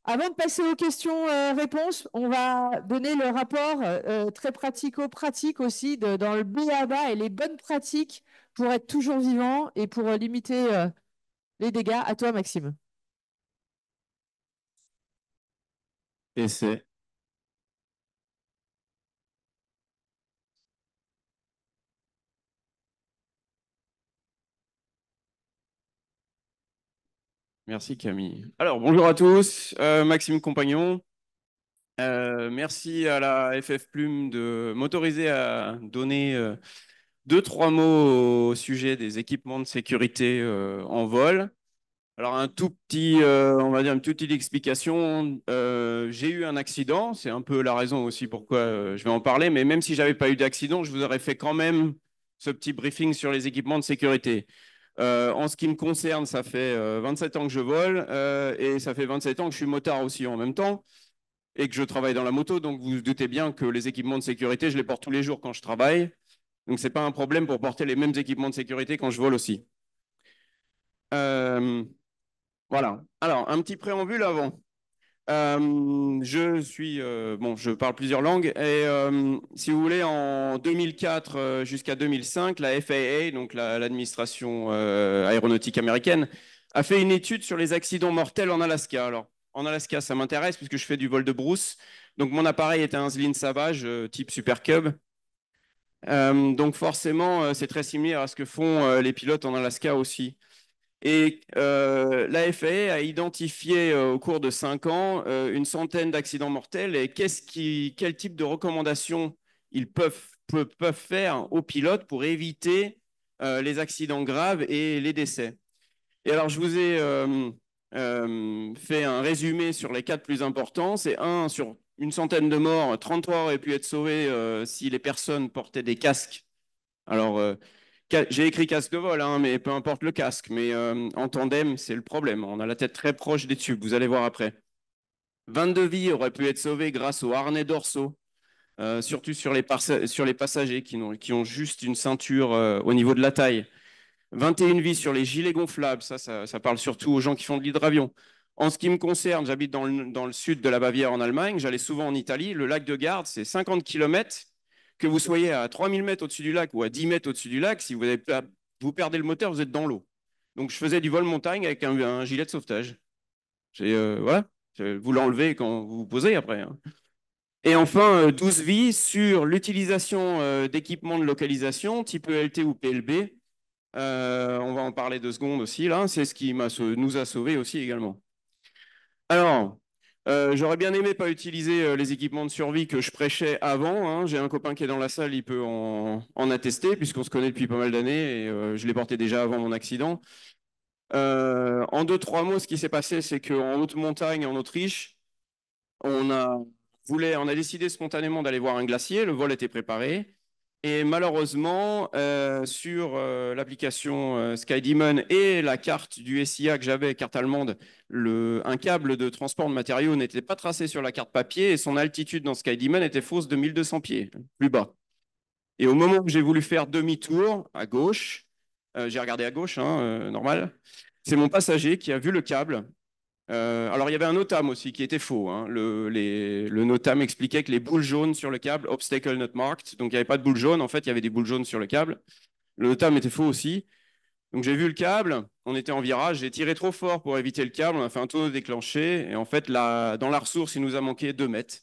Avant de passer aux questions-réponses, on va donner le rapport très pratico-pratique aussi dans le B.A.B.A. et les bonnes pratiques pour être toujours vivant et pour limiter les dégâts. À toi, Maxime. Et c'est. Merci Camille. Alors, bonjour à tous, Maxime Compagnon. Merci à la FF Plume de m'autoriser à donner 2-3 mots au sujet des équipements de sécurité en vol. Alors, un tout petit, on va dire une toute petite explication. J'ai eu un accident, c'est un peu la raison aussi pourquoi je vais en parler, mais même si j'avais pas eu d'accident, je vous aurais fait quand même ce petit briefing sur les équipements de sécurité. En ce qui me concerne, ça fait 27 ans que je vole et ça fait 27 ans que je suis motard aussi en même temps et que je travaille dans la moto. Donc, vous vous doutez bien que les équipements de sécurité, je les porte tous les jours quand je travaille. Donc, ce n'est pas un problème pour porter les mêmes équipements de sécurité quand je vole aussi. Voilà. Alors, un petit préambule avant. Je parle plusieurs langues et si vous voulez, en 2004 jusqu'à 2005, la FAA, donc l'administration aéronautique américaine, a fait une étude sur les accidents mortels en Alaska. Alors, en Alaska, ça m'intéresse puisque je fais du vol de brousse. Donc, mon appareil était un Zlin Savage type Super Cub. Donc, forcément, c'est très similaire à ce que font les pilotes en Alaska aussi. Et la FAA a identifié au cours de 5 ans une centaine d'accidents mortels. Et quel type de recommandations ils peuvent faire aux pilotes pour éviter les accidents graves et les décès. Et alors, je vous ai fait un résumé sur les 4 plus importants. C'est un, sur une centaine de morts, 33 auraient pu être sauvés si les personnes portaient des casques. Alors, j'ai écrit casque de vol, hein, mais peu importe le casque. Mais en tandem, c'est le problème. On a la tête très proche des tubes, vous allez voir après. 22 vies auraient pu être sauvées grâce aux harnais dorsaux, surtout sur les passagers qui ont juste une ceinture au niveau de la taille. 21 vies sur les gilets gonflables, ça parle surtout aux gens qui font de l'hydravion. En ce qui me concerne, j'habite dans le sud de la Bavière en Allemagne, j'allais souvent en Italie. Le lac de Garde, c'est 50 km. Que vous soyez à 3000 mètres au-dessus du lac ou à 10 mètres au-dessus du lac, si vous perdez le moteur, vous êtes dans l'eau. Donc je faisais du vol montagne avec un gilet de sauvetage. Voilà, vous l'enlevez quand vous vous posez après, hein. Et enfin, 12 vies sur l'utilisation d'équipements de localisation type ELT ou PLB. On va en parler 2 secondes aussi, là. C'est ce qui nous a sauvés aussi également. Alors, j'aurais bien aimé pas utiliser les équipements de survie que je prêchais avant, hein. J'ai un copain qui est dans la salle, il peut en attester, puisqu'on se connaît depuis pas mal d'années et je l'ai porté déjà avant mon accident. En 2-3 mots, ce qui s'est passé, c'est qu'en haute montagne, en Autriche, on a décidé spontanément d'aller voir un glacier. Le vol était préparé. Et malheureusement, sur l'application SkyDemon et la carte du SIA que j'avais, carte allemande, un câble de transport de matériaux n'était pas tracé sur la carte papier et son altitude dans SkyDemon était fausse de 1200 pieds, plus bas. Et au moment où j'ai voulu faire demi-tour à gauche, j'ai regardé à gauche, hein, normal, c'est mon passager qui a vu le câble. Alors, il y avait un NOTAM aussi qui était faux, hein. Le NOTAM expliquait que les boules jaunes sur le câble, obstacle not marked, donc il n'y avait pas de boules jaunes, en fait, il y avait des boules jaunes sur le câble. Le NOTAM était faux aussi. Donc, j'ai vu le câble, on était en virage, j'ai tiré trop fort pour éviter le câble, on a fait un tonneau déclenché, et en fait, dans la ressource, il nous a manqué 2 mètres.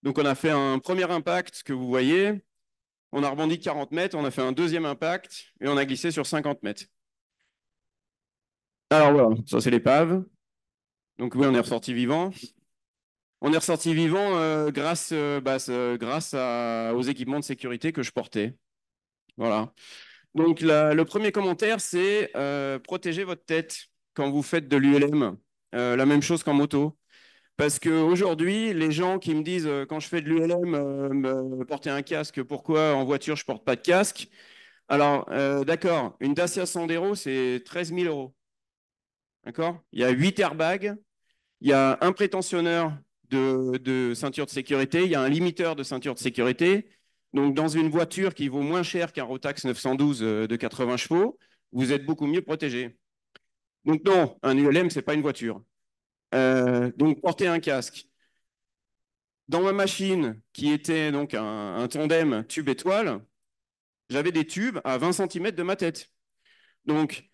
Donc, on a fait un premier impact que vous voyez, on a rebondi de 40 mètres, on a fait un deuxième impact, et on a glissé sur 50 mètres. Alors voilà, ça c'est l'épave. Donc oui, on est ressorti vivant. On est ressorti vivant grâce aux équipements de sécurité que je portais. Voilà. Donc le premier commentaire, c'est protéger votre tête quand vous faites de l'ULM. La même chose qu'en moto. Parce qu'aujourd'hui, les gens qui me disent quand je fais de l'ULM, porter un casque, pourquoi en voiture je ne porte pas de casque? Alors, d'accord, une Dacia Sandero, c'est 13 000 euros. D'accord? Il y a 8 airbags. Il y a un prétentionneur de ceinture de sécurité, il y a un limiteur de ceinture de sécurité. Donc, dans une voiture qui vaut moins cher qu'un Rotax 912 de 80 chevaux, vous êtes beaucoup mieux protégé. Donc, non, un ULM, ce n'est pas une voiture. Donc, portez un casque. Dans ma machine, qui était donc un tandem tube-étoile, j'avais des tubes à 20 cm de ma tête. Donc,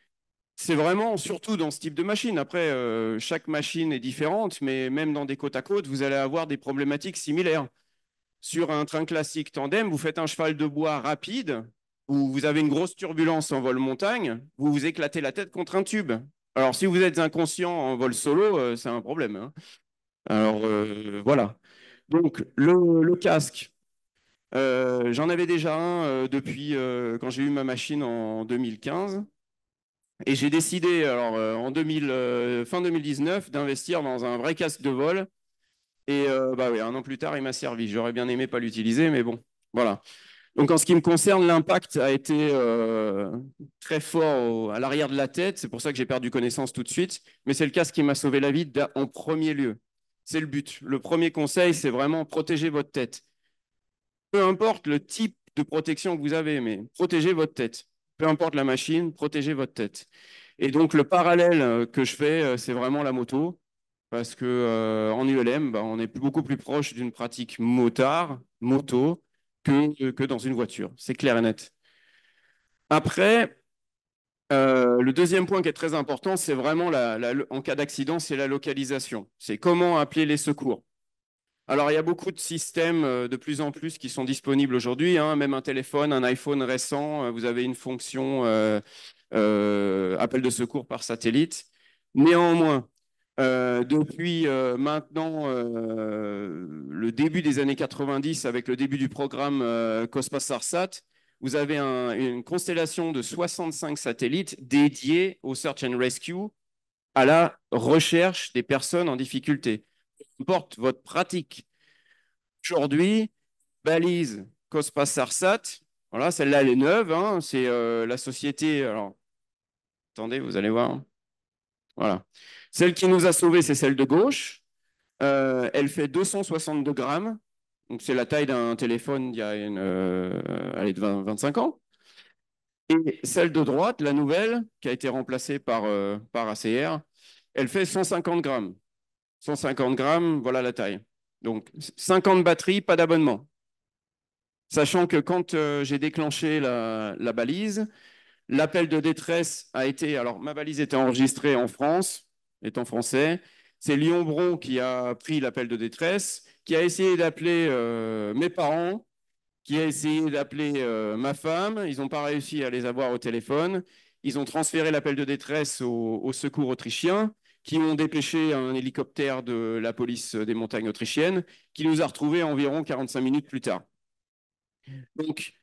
c'est vraiment surtout dans ce type de machine. Après, chaque machine est différente, mais même dans des côte à côte, vous allez avoir des problématiques similaires. Sur un train classique tandem, vous faites un cheval de bois rapide, où vous avez une grosse turbulence en vol montagne, vous vous éclatez la tête contre un tube. Alors, si vous êtes inconscient en vol solo, c'est un problème, hein. Alors, voilà. Donc, le casque, j'en avais déjà un depuis quand j'ai eu ma machine en 2015. Et j'ai décidé, alors, fin 2019, d'investir dans un vrai casque de vol. Et bah oui, 1 an plus tard, il m'a servi. J'aurais bien aimé pas l'utiliser, mais bon, voilà. Donc, en ce qui me concerne, l'impact a été très fort à l'arrière de la tête. C'est pour ça que j'ai perdu connaissance tout de suite. Mais c'est le casque qui m'a sauvé la vie en premier lieu. C'est le but. Le premier conseil, c'est vraiment protéger votre tête. Peu importe le type de protection que vous avez, mais protégez votre tête. Peu importe la machine, protégez votre tête. Et donc, le parallèle que je fais, c'est vraiment la moto. Parce qu'en ULM, bah, on est beaucoup plus proche d'une pratique moto, que dans une voiture. C'est clair et net. Après, le deuxième point qui est très important, c'est vraiment, en cas d'accident, c'est la localisation. C'est comment appeler les secours. Alors, il y a beaucoup de systèmes de plus en plus qui sont disponibles aujourd'hui, hein, même un téléphone, un iPhone récent, vous avez une fonction appel de secours par satellite. Néanmoins, depuis maintenant le début des années 90, avec le début du programme Cospas-Sarsat, vous avez une constellation de 65 satellites dédiés au Search and Rescue, à la recherche des personnes en difficulté. Peu importe votre pratique. Aujourd'hui, balise Cospas-Sarsat, voilà, celle-là, elle est neuve, hein, c'est la société. Alors, attendez, vous allez voir. Voilà. Celle qui nous a sauvés, c'est celle de gauche. Elle fait 262 grammes. Donc, c'est la taille d'un téléphone d'il y a allez, de 25 ans. Et celle de droite, la nouvelle, qui a été remplacée par ACR, elle fait 150 grammes. 150 grammes, voilà la taille. Donc, 50 batteries, pas d'abonnement. Sachant que quand j'ai déclenché la balise, l'appel de détresse a été... Alors, ma balise était enregistrée en France, étant français. C'est Lyon Bron qui a pris l'appel de détresse, qui a essayé d'appeler mes parents, qui a essayé d'appeler ma femme. Ils n'ont pas réussi à les avoir au téléphone. Ils ont transféré l'appel de détresse au secours autrichien, qui ont dépêché un hélicoptère de la police des montagnes autrichiennes, qui nous a retrouvés environ 45 minutes plus tard. Donc,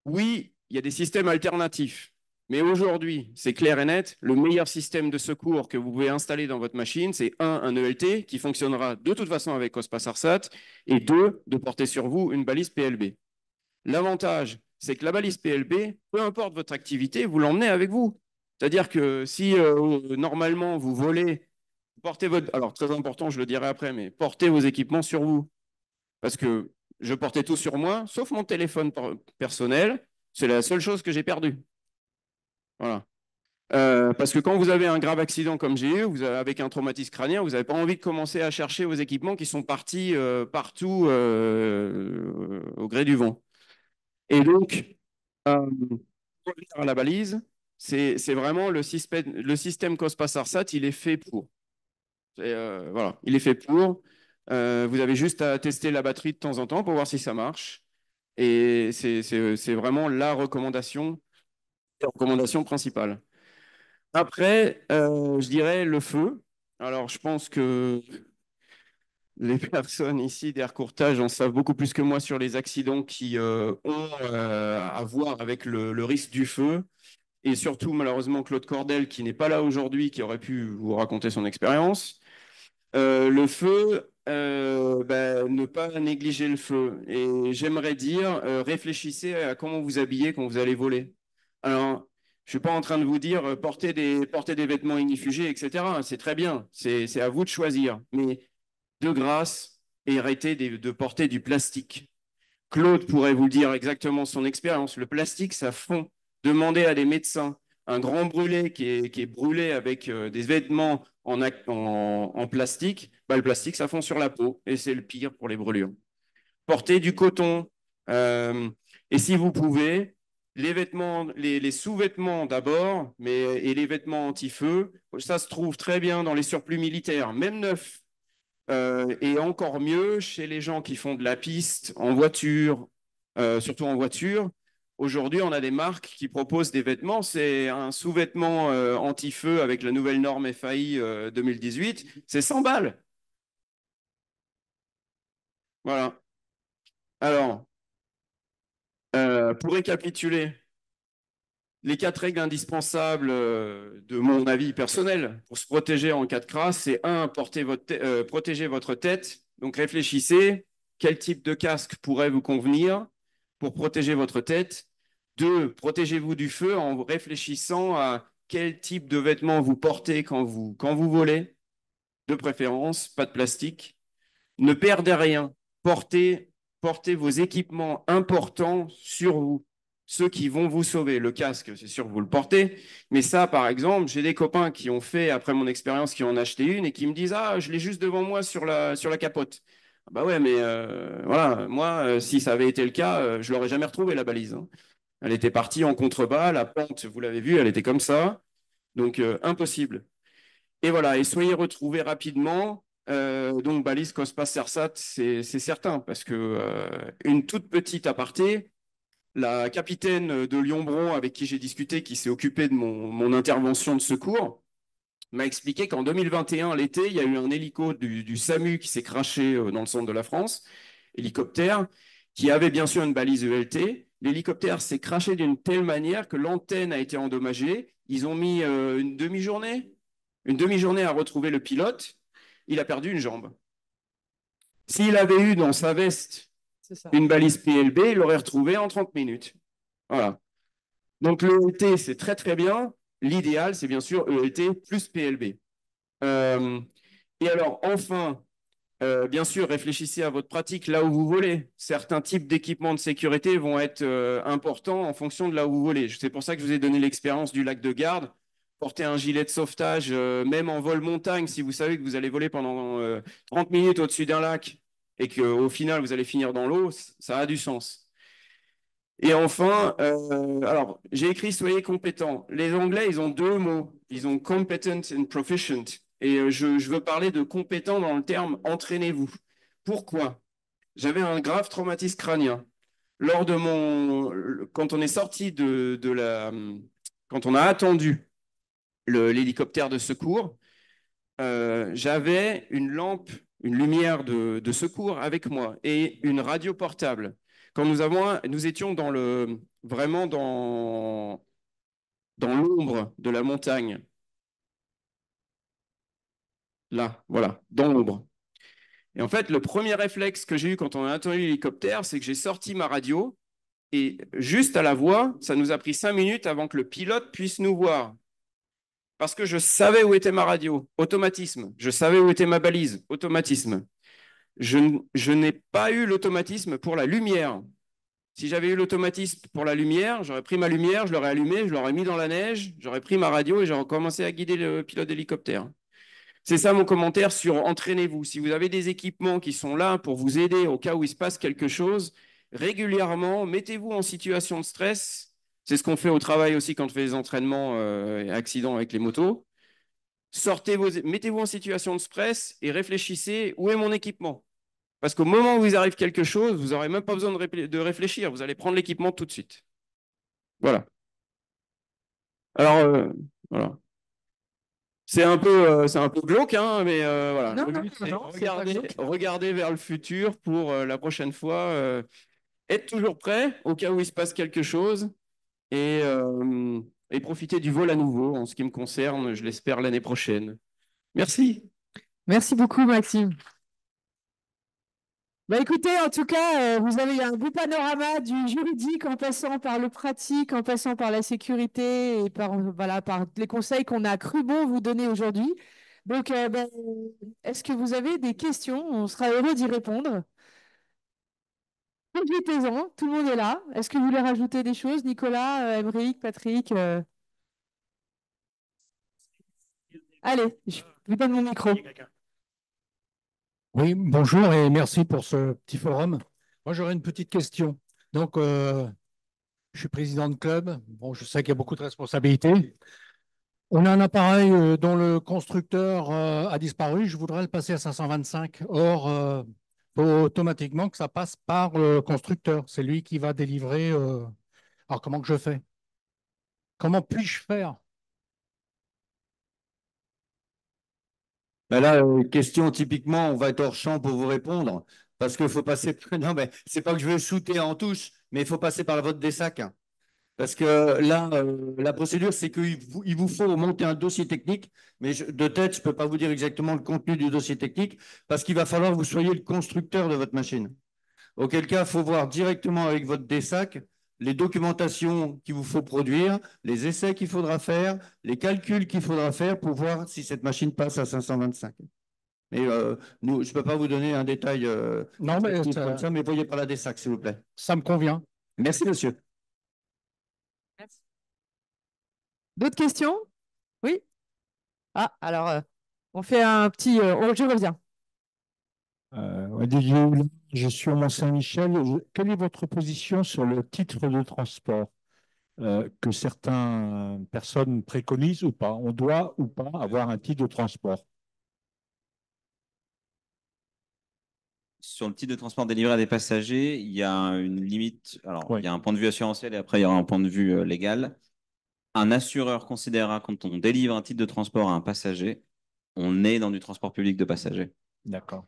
oui, il y a des systèmes alternatifs. Mais aujourd'hui, c'est clair et net, le meilleur système de secours que vous pouvez installer dans votre machine, c'est un ELT qui fonctionnera de toute façon avec Cospas-Sarsat, et deux, de porter sur vous une balise PLB. L'avantage, c'est que la balise PLB, peu importe votre activité, vous l'emmenez avec vous. C'est-à-dire que si normalement vous volez, portez votre... Alors très important, je le dirai après, mais portez vos équipements sur vous. Parce que je portais tout sur moi, sauf mon téléphone personnel. C'est la seule chose que j'ai perdue. Voilà. Parce que quand vous avez un grave accident comme j'ai eu, avec un traumatisme crânien, vous n'avez pas envie de commencer à chercher vos équipements qui sont partis partout au gré du vent. Et donc, pour revenir à la balise, c'est vraiment le système Cospas-Sarsat, il est fait pour. Voilà, il est fait pour. Vous avez juste à tester la batterie de temps en temps pour voir si ça marche. Et c'est vraiment la recommandation principale. Après, je dirais le feu. Alors, je pense que les personnes ici d'Air Courtage en savent beaucoup plus que moi sur les accidents qui ont à voir avec le risque du feu. Et surtout, malheureusement, Claude Cordel, qui n'est pas là aujourd'hui, qui aurait pu vous raconter son expérience. Le feu, ne pas négliger le feu. Et j'aimerais dire, réfléchissez à comment vous habillez quand vous allez voler. Alors, je ne suis pas en train de vous dire portez des vêtements ignifugés, etc. C'est très bien, c'est à vous de choisir. Mais de grâce, arrêtez de porter du plastique. Claude pourrait vous dire exactement son expérience. Le plastique, ça fond. Demandez à des médecins. Un grand brûlé qui est brûlé avec des vêtements en plastique, le plastique, ça fond sur la peau et c'est le pire pour les brûlures. Portez du coton et si vous pouvez, les vêtements, les sous-vêtements d'abord, et les vêtements anti-feu, ça se trouve très bien dans les surplus militaires, même neufs. Et encore mieux chez les gens qui font de la piste en voiture, surtout en voiture. Aujourd'hui, on a des marques qui proposent des vêtements. C'est un sous-vêtement anti-feu avec la nouvelle norme FAI 2018. C'est 100 balles. Voilà. Alors, pour récapituler, les 4 règles indispensables de mon avis personnel pour se protéger en cas de crasse, c'est 1, protéger votre tête. Donc réfléchissez, quel type de casque pourrait vous convenir pour protéger votre tête. 2, protégez-vous du feu en réfléchissant à quel type de vêtements vous portez quand vous volez, de préférence, pas de plastique. Ne perdez rien, portez vos équipements importants sur vous. Ceux qui vont vous sauver. Le casque, c'est sûr que vous le portez. Mais ça, par exemple, j'ai des copains qui ont fait, après mon expérience, qui en ont acheté une et qui me disent « Ah, je l'ai juste devant moi sur la capote. » Bah ouais, mais voilà, moi, si ça avait été le cas, je l'aurais jamais retrouvé, la balise. Hein. Elle était partie en contrebas, la pente, vous l'avez vu, elle était comme ça. Donc, impossible. Et voilà, et soyez retrouvés rapidement. Donc, balise Cospas Sarsat, c'est certain, parce que une toute petite aparté, la capitaine de Lyon-Bron avec qui j'ai discuté, qui s'est occupée de mon intervention de secours, m'a expliqué qu'en 2021, l'été, il y a eu un hélico du SAMU qui s'est crashé dans le centre de la France, hélicoptère, qui avait bien sûr une balise ELT. L'hélicoptère s'est crashé d'une telle manière que l'antenne a été endommagée. Ils ont mis une demi-journée à retrouver le pilote. Il a perdu une jambe. S'il avait eu dans sa veste une balise PLB, il l'aurait retrouvé en 30 minutes. Voilà. Donc le ELT, c'est très très bien. L'idéal, c'est bien sûr ELT plus PLB. Et alors, enfin, bien sûr, réfléchissez à votre pratique là où vous volez. Certains types d'équipements de sécurité vont être importants en fonction de là où vous volez. C'est pour ça que je vous ai donné l'expérience du lac de Garde. Porter un gilet de sauvetage, même en vol montagne, si vous savez que vous allez voler pendant 30 minutes au-dessus d'un lac et qu'au final, vous allez finir dans l'eau, ça a du sens. Et enfin, alors, j'ai écrit soyez compétent. Les Anglais, ils ont deux mots. Ils ont competent and proficient. Et je veux parler de compétent dans le terme entraînez-vous. Pourquoi? J'avais un grave traumatisme crânien. Quand on est sorti quand on a attendu l'hélicoptère de secours, j'avais une lampe, une lumière de secours avec moi et une radio portable. Quand nous étions vraiment dans l'ombre de la montagne. Là, voilà, dans l'ombre. Et en fait, le premier réflexe que j'ai eu quand on a attendu l'hélicoptère, c'est que j'ai sorti ma radio et juste à la voix, ça nous a pris 5 minutes avant que le pilote puisse nous voir. Parce que je savais où était ma radio, automatisme. Je savais où était ma balise, automatisme. Je n'ai pas eu l'automatisme pour la lumière. Si j'avais eu l'automatisme pour la lumière, j'aurais pris ma lumière, je l'aurais allumée, je l'aurais mis dans la neige, j'aurais pris ma radio et j'aurais commencé à guider le pilote d'hélicoptère. C'est ça mon commentaire sur entraînez-vous. Si vous avez des équipements qui sont là pour vous aider au cas où il se passe quelque chose, régulièrement, mettez-vous en situation de stress. C'est ce qu'on fait au travail aussi quand on fait des entraînements et accidents avec les motos. Mettez-vous en situation de stress et réfléchissez où est mon équipement. Parce qu'au moment où il arrive quelque chose, vous n'aurez même pas besoin de réfléchir. Vous allez prendre l'équipement tout de suite. Voilà. Alors, voilà. C'est un peu glauque, hein, mais voilà. Non, Le non, but, c'est non, c'est pas glauque. regarder vers le futur pour la prochaine fois. Être toujours prêt au cas où il se passe quelque chose et profiter du vol à nouveau. En ce qui me concerne, je l'espère l'année prochaine. Merci. Merci beaucoup, Maxime. Bah écoutez, en tout cas, vous avez un beau panorama du juridique en passant par le pratique, en passant par la sécurité et voilà, par les conseils qu'on a cru bon vous donner aujourd'hui. Donc, est-ce que vous avez des questions? On sera heureux d'y répondre. Profitez-en, tout le monde est là. Est-ce que vous voulez rajouter des choses, Nicolas, Émeric, Patrick? Allez, je vous donne mon micro. Oui, bonjour et merci pour ce petit forum. Moi, j'aurais une petite question. Donc, je suis président de club. Bon, je sais qu'il y a beaucoup de responsabilités. On a un appareil dont le constructeur a disparu. Je voudrais le passer à 525. Or, faut automatiquement que ça passe par le constructeur. C'est lui qui va délivrer. Alors, comment que je fais? Comment puis-je faire? Ben là, question typiquement, on va être hors champ pour vous répondre, parce qu'il faut passer. Non, mais c'est pas que je veux shooter en touche, mais il faut passer par le vote des sacs. Parce que là, la procédure, c'est qu'il vous faut monter un dossier technique, mais de tête, je ne peux pas vous dire exactement le contenu du dossier technique, parce qu'il va falloir que vous soyez le constructeur de votre machine. Auquel cas, il faut voir directement avec votre DSAC les documentations qu'il vous faut produire, les essais qu'il faudra faire, les calculs qu'il faudra faire pour voir si cette machine passe à 525. Mais nous, je ne peux pas vous donner un détail Non, mais comme ça, mais voyez par la DSAC, s'il vous plaît. ça me convient. Merci, monsieur. Merci. D'autres questions? Oui? Ah, alors, on fait un petit... je reviens. Je suis au Mont-Saint-Michel. Quelle est votre position sur le titre de transport que certaines personnes préconisent ou pas? On doit ou pas avoir un titre de transport? sur le type de transport délivré à des passagers, il y a une limite. Alors, il y a un point de vue assurantiel et après, il y aura un point de vue légal. Un assureur considérera quand on délivre un titre de transport à un passager, on est dans du transport public de passagers. D'accord.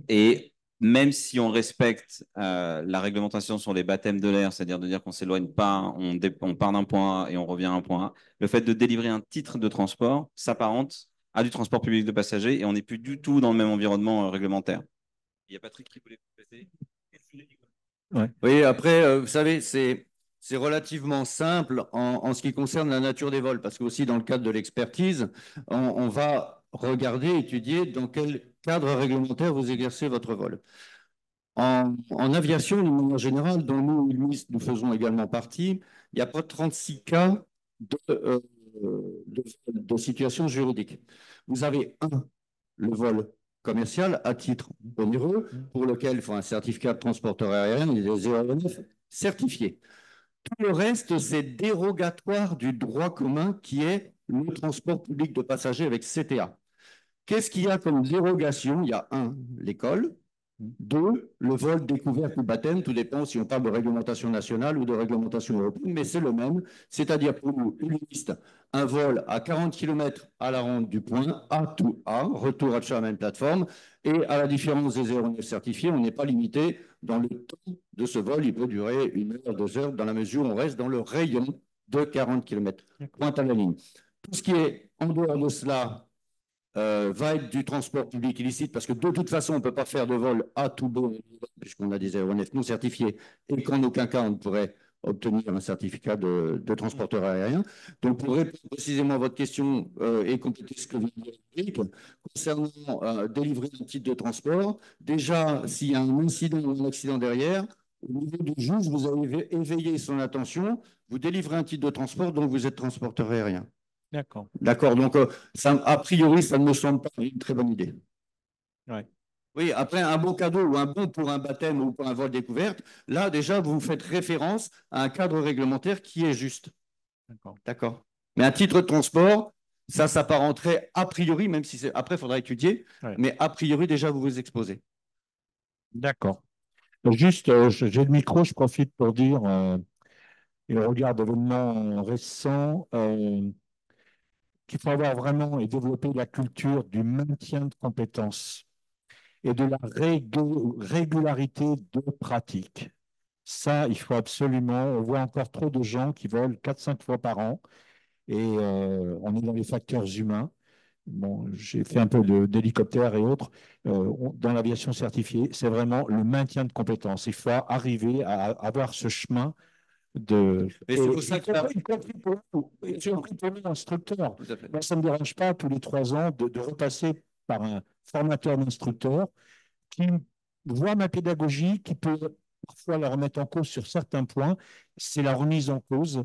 Et même si on respecte la réglementation sur les baptêmes de l'air, c'est-à-dire de dire qu'on ne s'éloigne pas, on part d'un point A et on revient à un point A, le fait de délivrer un titre de transport s'apparente à du transport public de passagers et on n'est plus du tout dans le même environnement réglementaire. Il y a Patrick qui voulait compléter. Oui, après, vous savez, c'est relativement simple en ce qui concerne la nature des vols, parce que aussi dans le cadre de l'expertise, on va regarder, étudier dans quel cadre réglementaire vous exercez votre vol. En aviation, d'une manière générale, dont nous, ULMIS, nous faisons également partie, il n'y a pas 36 cas de situation juridique. Vous avez le vol commercial à titre onéreux, pour lequel il faut un certificat de transporteur aérien et des aéronefs certifiés. Tout le reste, c'est dérogatoire du droit commun qui est le transport public de passagers avec CTA. Qu'est-ce qu'il y a comme dérogation? Il y a l'école. 2, le vol découverte ou baptême, tout dépend si on parle de réglementation nationale ou de réglementation européenne, mais c'est le même. C'est-à-dire pour nous, une liste, un vol à 40 km à la ronde du point A to A, retour à la même plateforme, et à la différence des aéronefs certifiés, on n'est pas limité dans le temps de ce vol, il peut durer 1 heure, 2 heures, dans la mesure où on reste dans le rayon de 40 km, pointe à la ligne. Tout ce qui est en dehors de cela, va être du transport public illicite parce que de toute façon, on ne peut pas faire de vol A to B puisqu'on a des aéronefs non certifiés et qu'en aucun cas, on ne pourrait obtenir un certificat de transporteur aérien. Donc, pour répondre précisément à votre question et compléter ce que vous dites, concernant délivrer un titre de transport, déjà, s'il y a un incident ou un accident derrière, au niveau du juge, vous avez éveillé son attention, vous délivrez un titre de transport, donc vous êtes transporteur aérien. D'accord. D'accord, donc a priori, ça ne me semble pas une très bonne idée. Ouais. Oui, après, un bon cadeau ou un bon pour un baptême ou pour un vol découverte, là, déjà, vous faites référence à un cadre réglementaire qui est juste. D'accord. Mais un titre de transport, ça s'apparenterait a priori, même si c'est après, il faudra étudier, mais a priori, déjà, vous vous exposez. D'accord. Juste, j'ai le micro, je profite pour dire, et au regard d'événements récents, qu'il faut avoir vraiment et développer la culture du maintien de compétences et de la régularité de pratique. Ça, il faut absolument. On voit encore trop de gens qui volent 4-5 fois par an et on est dans les facteurs humains. Bon, j'ai fait un peu d'hélicoptère et autres. Dans l'aviation certifiée, c'est vraiment le maintien de compétences. Il faut arriver à avoir ce chemin de. Mais c'est pour ça que y compris pour l'instructeur. Moi, ça ne me dérange pas tous les 3 ans de repasser par un formateur d'instructeur qui voit ma pédagogie, qui peut parfois la remettre en cause sur certains points. C'est la remise en cause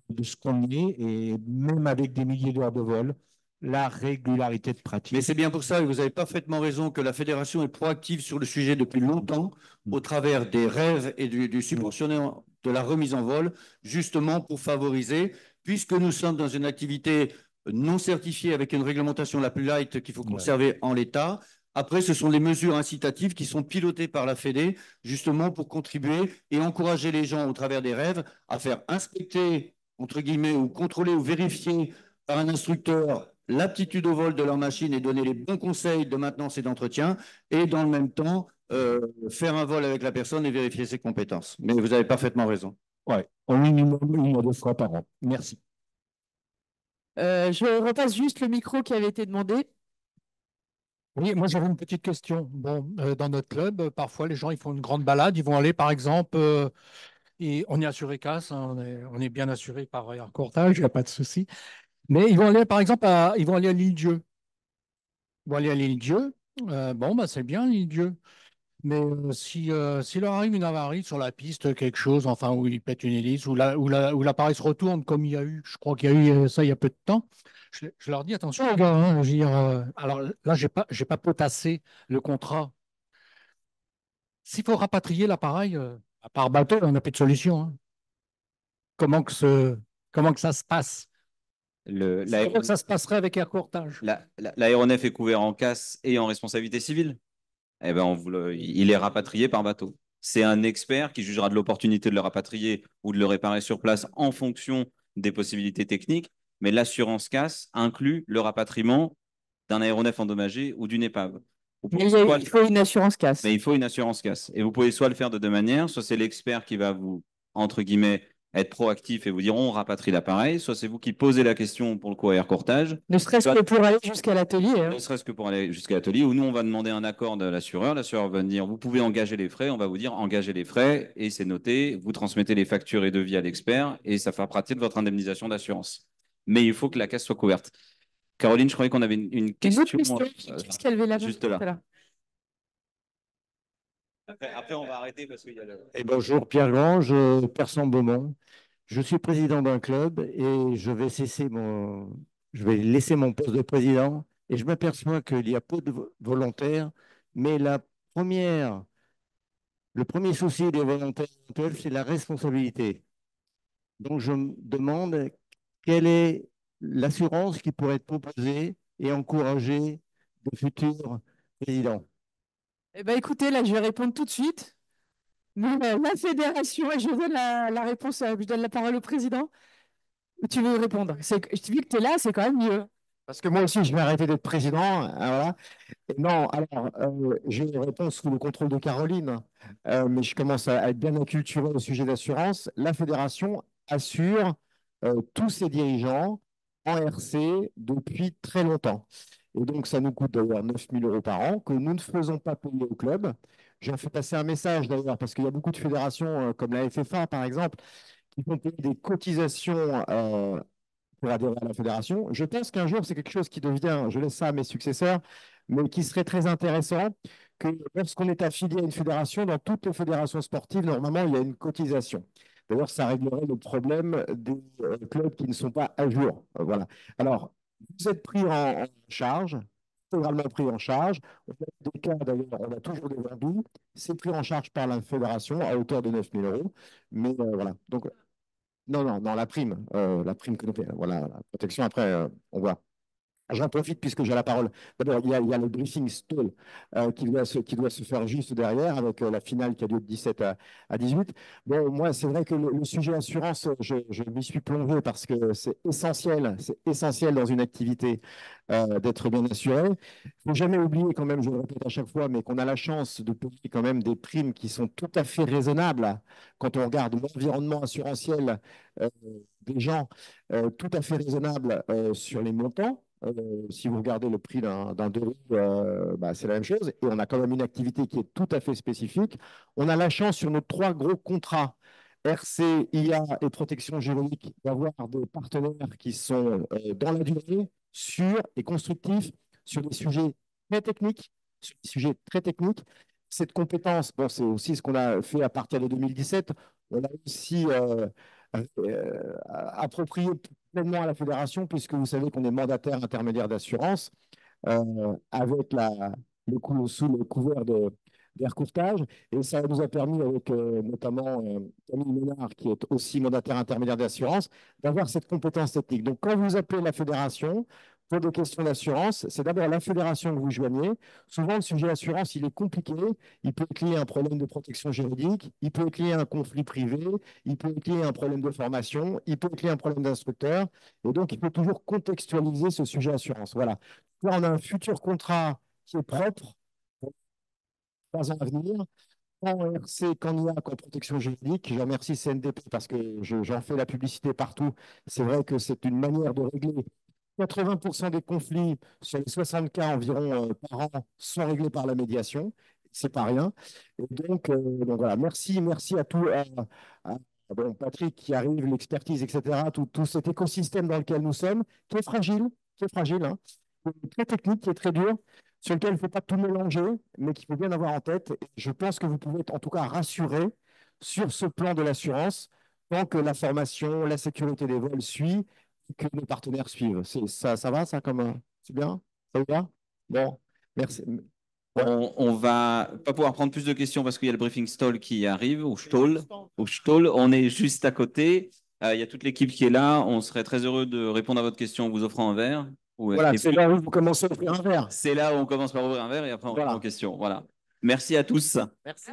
de ce qu'on est, et même avec des milliers d'heures de vol, la régularité de pratique. Mais c'est bien pour ça, et vous avez parfaitement raison, que la Fédération est proactive sur le sujet depuis longtemps, au travers des rêves et du subventionnement de la remise en vol, justement pour favoriser, puisque nous sommes dans une activité non certifiée avec une réglementation la plus light qu'il faut conserver en l'état. Après, ce sont les mesures incitatives qui sont pilotées par la Fédé, justement pour contribuer et encourager les gens, au travers des rêves, à faire inspecter, entre guillemets, ou contrôler ou vérifier par un instructeur l'aptitude au vol de leur machine et donner les bons conseils de maintenance et d'entretien, et dans le même temps, faire un vol avec la personne et vérifier ses compétences. Mais vous avez parfaitement raison. Oui, au minimum 1 ou 2 fois par an. Merci. Je repasse juste le micro qui avait été demandé. Oui, moi j'avais une petite question. Bon, dans notre club, parfois les gens ils font une grande balade, ils vont aller par exemple, et on est assuré casse, hein, on est bien assuré par Air Courtage, il n'y a pas de souci. Mais ils vont aller par exemple ils vont aller à l'île Dieu. Ils vont aller à l'île Dieu. Bon, bah, c'est bien l'île Dieu. Mais s'il leur arrive une avarie sur la piste, quelque chose, enfin, où ils pètent une hélice, où l'appareil se retourne, comme il y a eu, je crois qu'il y a eu ça il y a peu de temps, je leur dis attention, les gars, hein, je veux dire, alors là, j'ai pas potassé le contrat. S'il faut rapatrier l'appareil, à part bateau, on n'a plus de solution, hein. Comment que ça se passe? Comment que ça se passerait avec Air Courtage? L'aéronef est couvert en casse et en responsabilité civile. eh ben il est rapatrié par bateau. C'est un expert qui jugera de l'opportunité de le rapatrier ou de le réparer sur place en fonction des possibilités techniques. Mais l'assurance casse inclut le rapatriement d'un aéronef endommagé ou d'une épave. Mais il faut une assurance casse. Mais il faut une assurance casse. Et vous pouvez soit le faire de deux manières, soit c'est l'expert qui va vous, entre guillemets, être proactif et vous dire on rapatrie l'appareil, soit c'est vous qui posez la question pour le courrier courtage. Ne serait-ce que pour aller jusqu'à l'atelier. Hein. Ne serait-ce que pour aller jusqu'à l'atelier, où nous, on va demander un accord de l'assureur. L'assureur va dire vous pouvez engager les frais. On va vous dire engagez les frais et c'est noté. Vous transmettez les factures et devis à l'expert et ça fera partie de votre indemnisation d'assurance. Mais il faut que la caisse soit couverte. Caroline, je croyais qu'on avait une question. Qu'est-ce qu'elle veut là-bas? Juste là. Après, on va arrêter parce qu'il y a le... Bonjour, Pierre Grange, Persan Beaumont. Je suis président d'un club et je vais laisser mon poste de président et je m'aperçois qu'il y a peu de volontaires, mais le premier souci des volontaires actuels, c'est la responsabilité. Donc, je me demande quelle est l'assurance qui pourrait être proposée et encourager de futurs présidents. Eh ben, écoutez, là, je vais répondre tout de suite. La fédération, et je donne la réponse, je donne la parole au président. Tu veux répondre? Vu que tu es là, c'est quand même mieux. Parce que moi aussi, je vais arrêter d'être président. Voilà. Non, alors, j'ai une réponse sous le contrôle de Caroline, mais je commence à être bien acculturé au sujet d'assurance. La fédération assure tous ses dirigeants en RC depuis très longtemps. Et donc, ça nous coûte d'ailleurs 9 000 € par an que nous ne faisons pas payer au club. J'en fais passer un message d'ailleurs, parce qu'il y a beaucoup de fédérations comme la FFA, par exemple, qui font payer des cotisations pour adhérer à la fédération. Je pense qu'un jour, c'est quelque chose qui devient, je laisse ça à mes successeurs, mais qui serait très intéressant que lorsqu'on est affilié à une fédération, dans toutes les fédérations sportives, normalement, il y a une cotisation. D'ailleurs, ça réglerait le problème des clubs qui ne sont pas à jour. Voilà. Alors, vous êtes pris en charge, intégralement pris en charge. On a des cas, d'ailleurs, on a toujours des vendus. C'est pris en charge par la fédération à hauteur de 9 000 €. Mais voilà. Donc, non, la prime que nous payons. Voilà, la protection, après, on voit. J'en profite puisque j'ai la parole. D'abord, il y a le briefing stall qui doit se faire juste derrière avec la finale qui a lieu de 17 à 18. Bon, moi, c'est vrai que le sujet assurance, je m'y suis plongé parce que c'est essentiel dans une activité d'être bien assuré. Il ne faut jamais oublier quand même, je le répète à chaque fois, mais qu'on a la chance de payer quand même des primes qui sont tout à fait raisonnables quand on regarde l'environnement assurantiel des gens, tout à fait raisonnable sur les montants. Si vous regardez le prix d'un deux-roues, c'est la même chose. Et on a quand même une activité qui est tout à fait spécifique. On a la chance sur nos 3 gros contrats, RC, IA et protection juridique, d'avoir des partenaires qui sont dans la durée, sûrs et constructifs sur des sujets très techniques. Cette compétence, bon, c'est aussi ce qu'on a fait à partir de 2017. On a aussi approprié pleinement à la fédération, puisque vous savez qu'on est mandataire intermédiaire d'assurance avec sous le couvert d'Air Courtage. Et ça nous a permis, avec notamment Camille Ménard, qui est aussi mandataire intermédiaire d'assurance, d'avoir cette compétence technique. Donc, quand vous appelez la fédération pour des questions d'assurance, c'est d'abord la fédération que vous joignez. Souvent, le sujet d'assurance, il est compliqué. Il peut être lié à un problème de protection juridique, il peut être lié à un conflit privé, il peut être lié à un problème de formation, il peut être lié à un problème d'instructeur. Et donc, il faut toujours contextualiser ce sujet d'assurance. Voilà. Là, on a un futur contrat qui est propre pour 3 ans à venir. En RC, qu'en IA, qu'en protection juridique. Je remercie CNDP parce que j'en fais la publicité partout. C'est vrai que c'est une manière de régler 80% des conflits sur les 60 cas environ par an sont réglés par la médiation. C'est pas rien. Et donc voilà, merci à tous, bon, Patrick qui arrive, l'expertise, etc., tout cet écosystème dans lequel nous sommes, qui est fragile, hein, qui est très technique, qui est très dur, sur lequel il ne faut pas tout mélanger, mais qu'il faut bien avoir en tête. Et je pense que vous pouvez être en tout cas rassuré sur ce plan de l'assurance, tant que la formation, la sécurité des vols suit, que nos partenaires suivent. Ça va, ça, c'est bien? Ça vous va? Bon, merci. On va pas pouvoir prendre plus de questions parce qu'il y a le briefing stall qui arrive, ou stall. On est juste à côté. Il y a toute l'équipe qui est là. On serait très heureux de répondre à votre question en vous offrant un verre. Voilà, c'est là où vous commencez à ouvrir un verre. C'est là où on commence par ouvrir un verre et après on répond aux questions. Voilà. Merci à tous. Merci.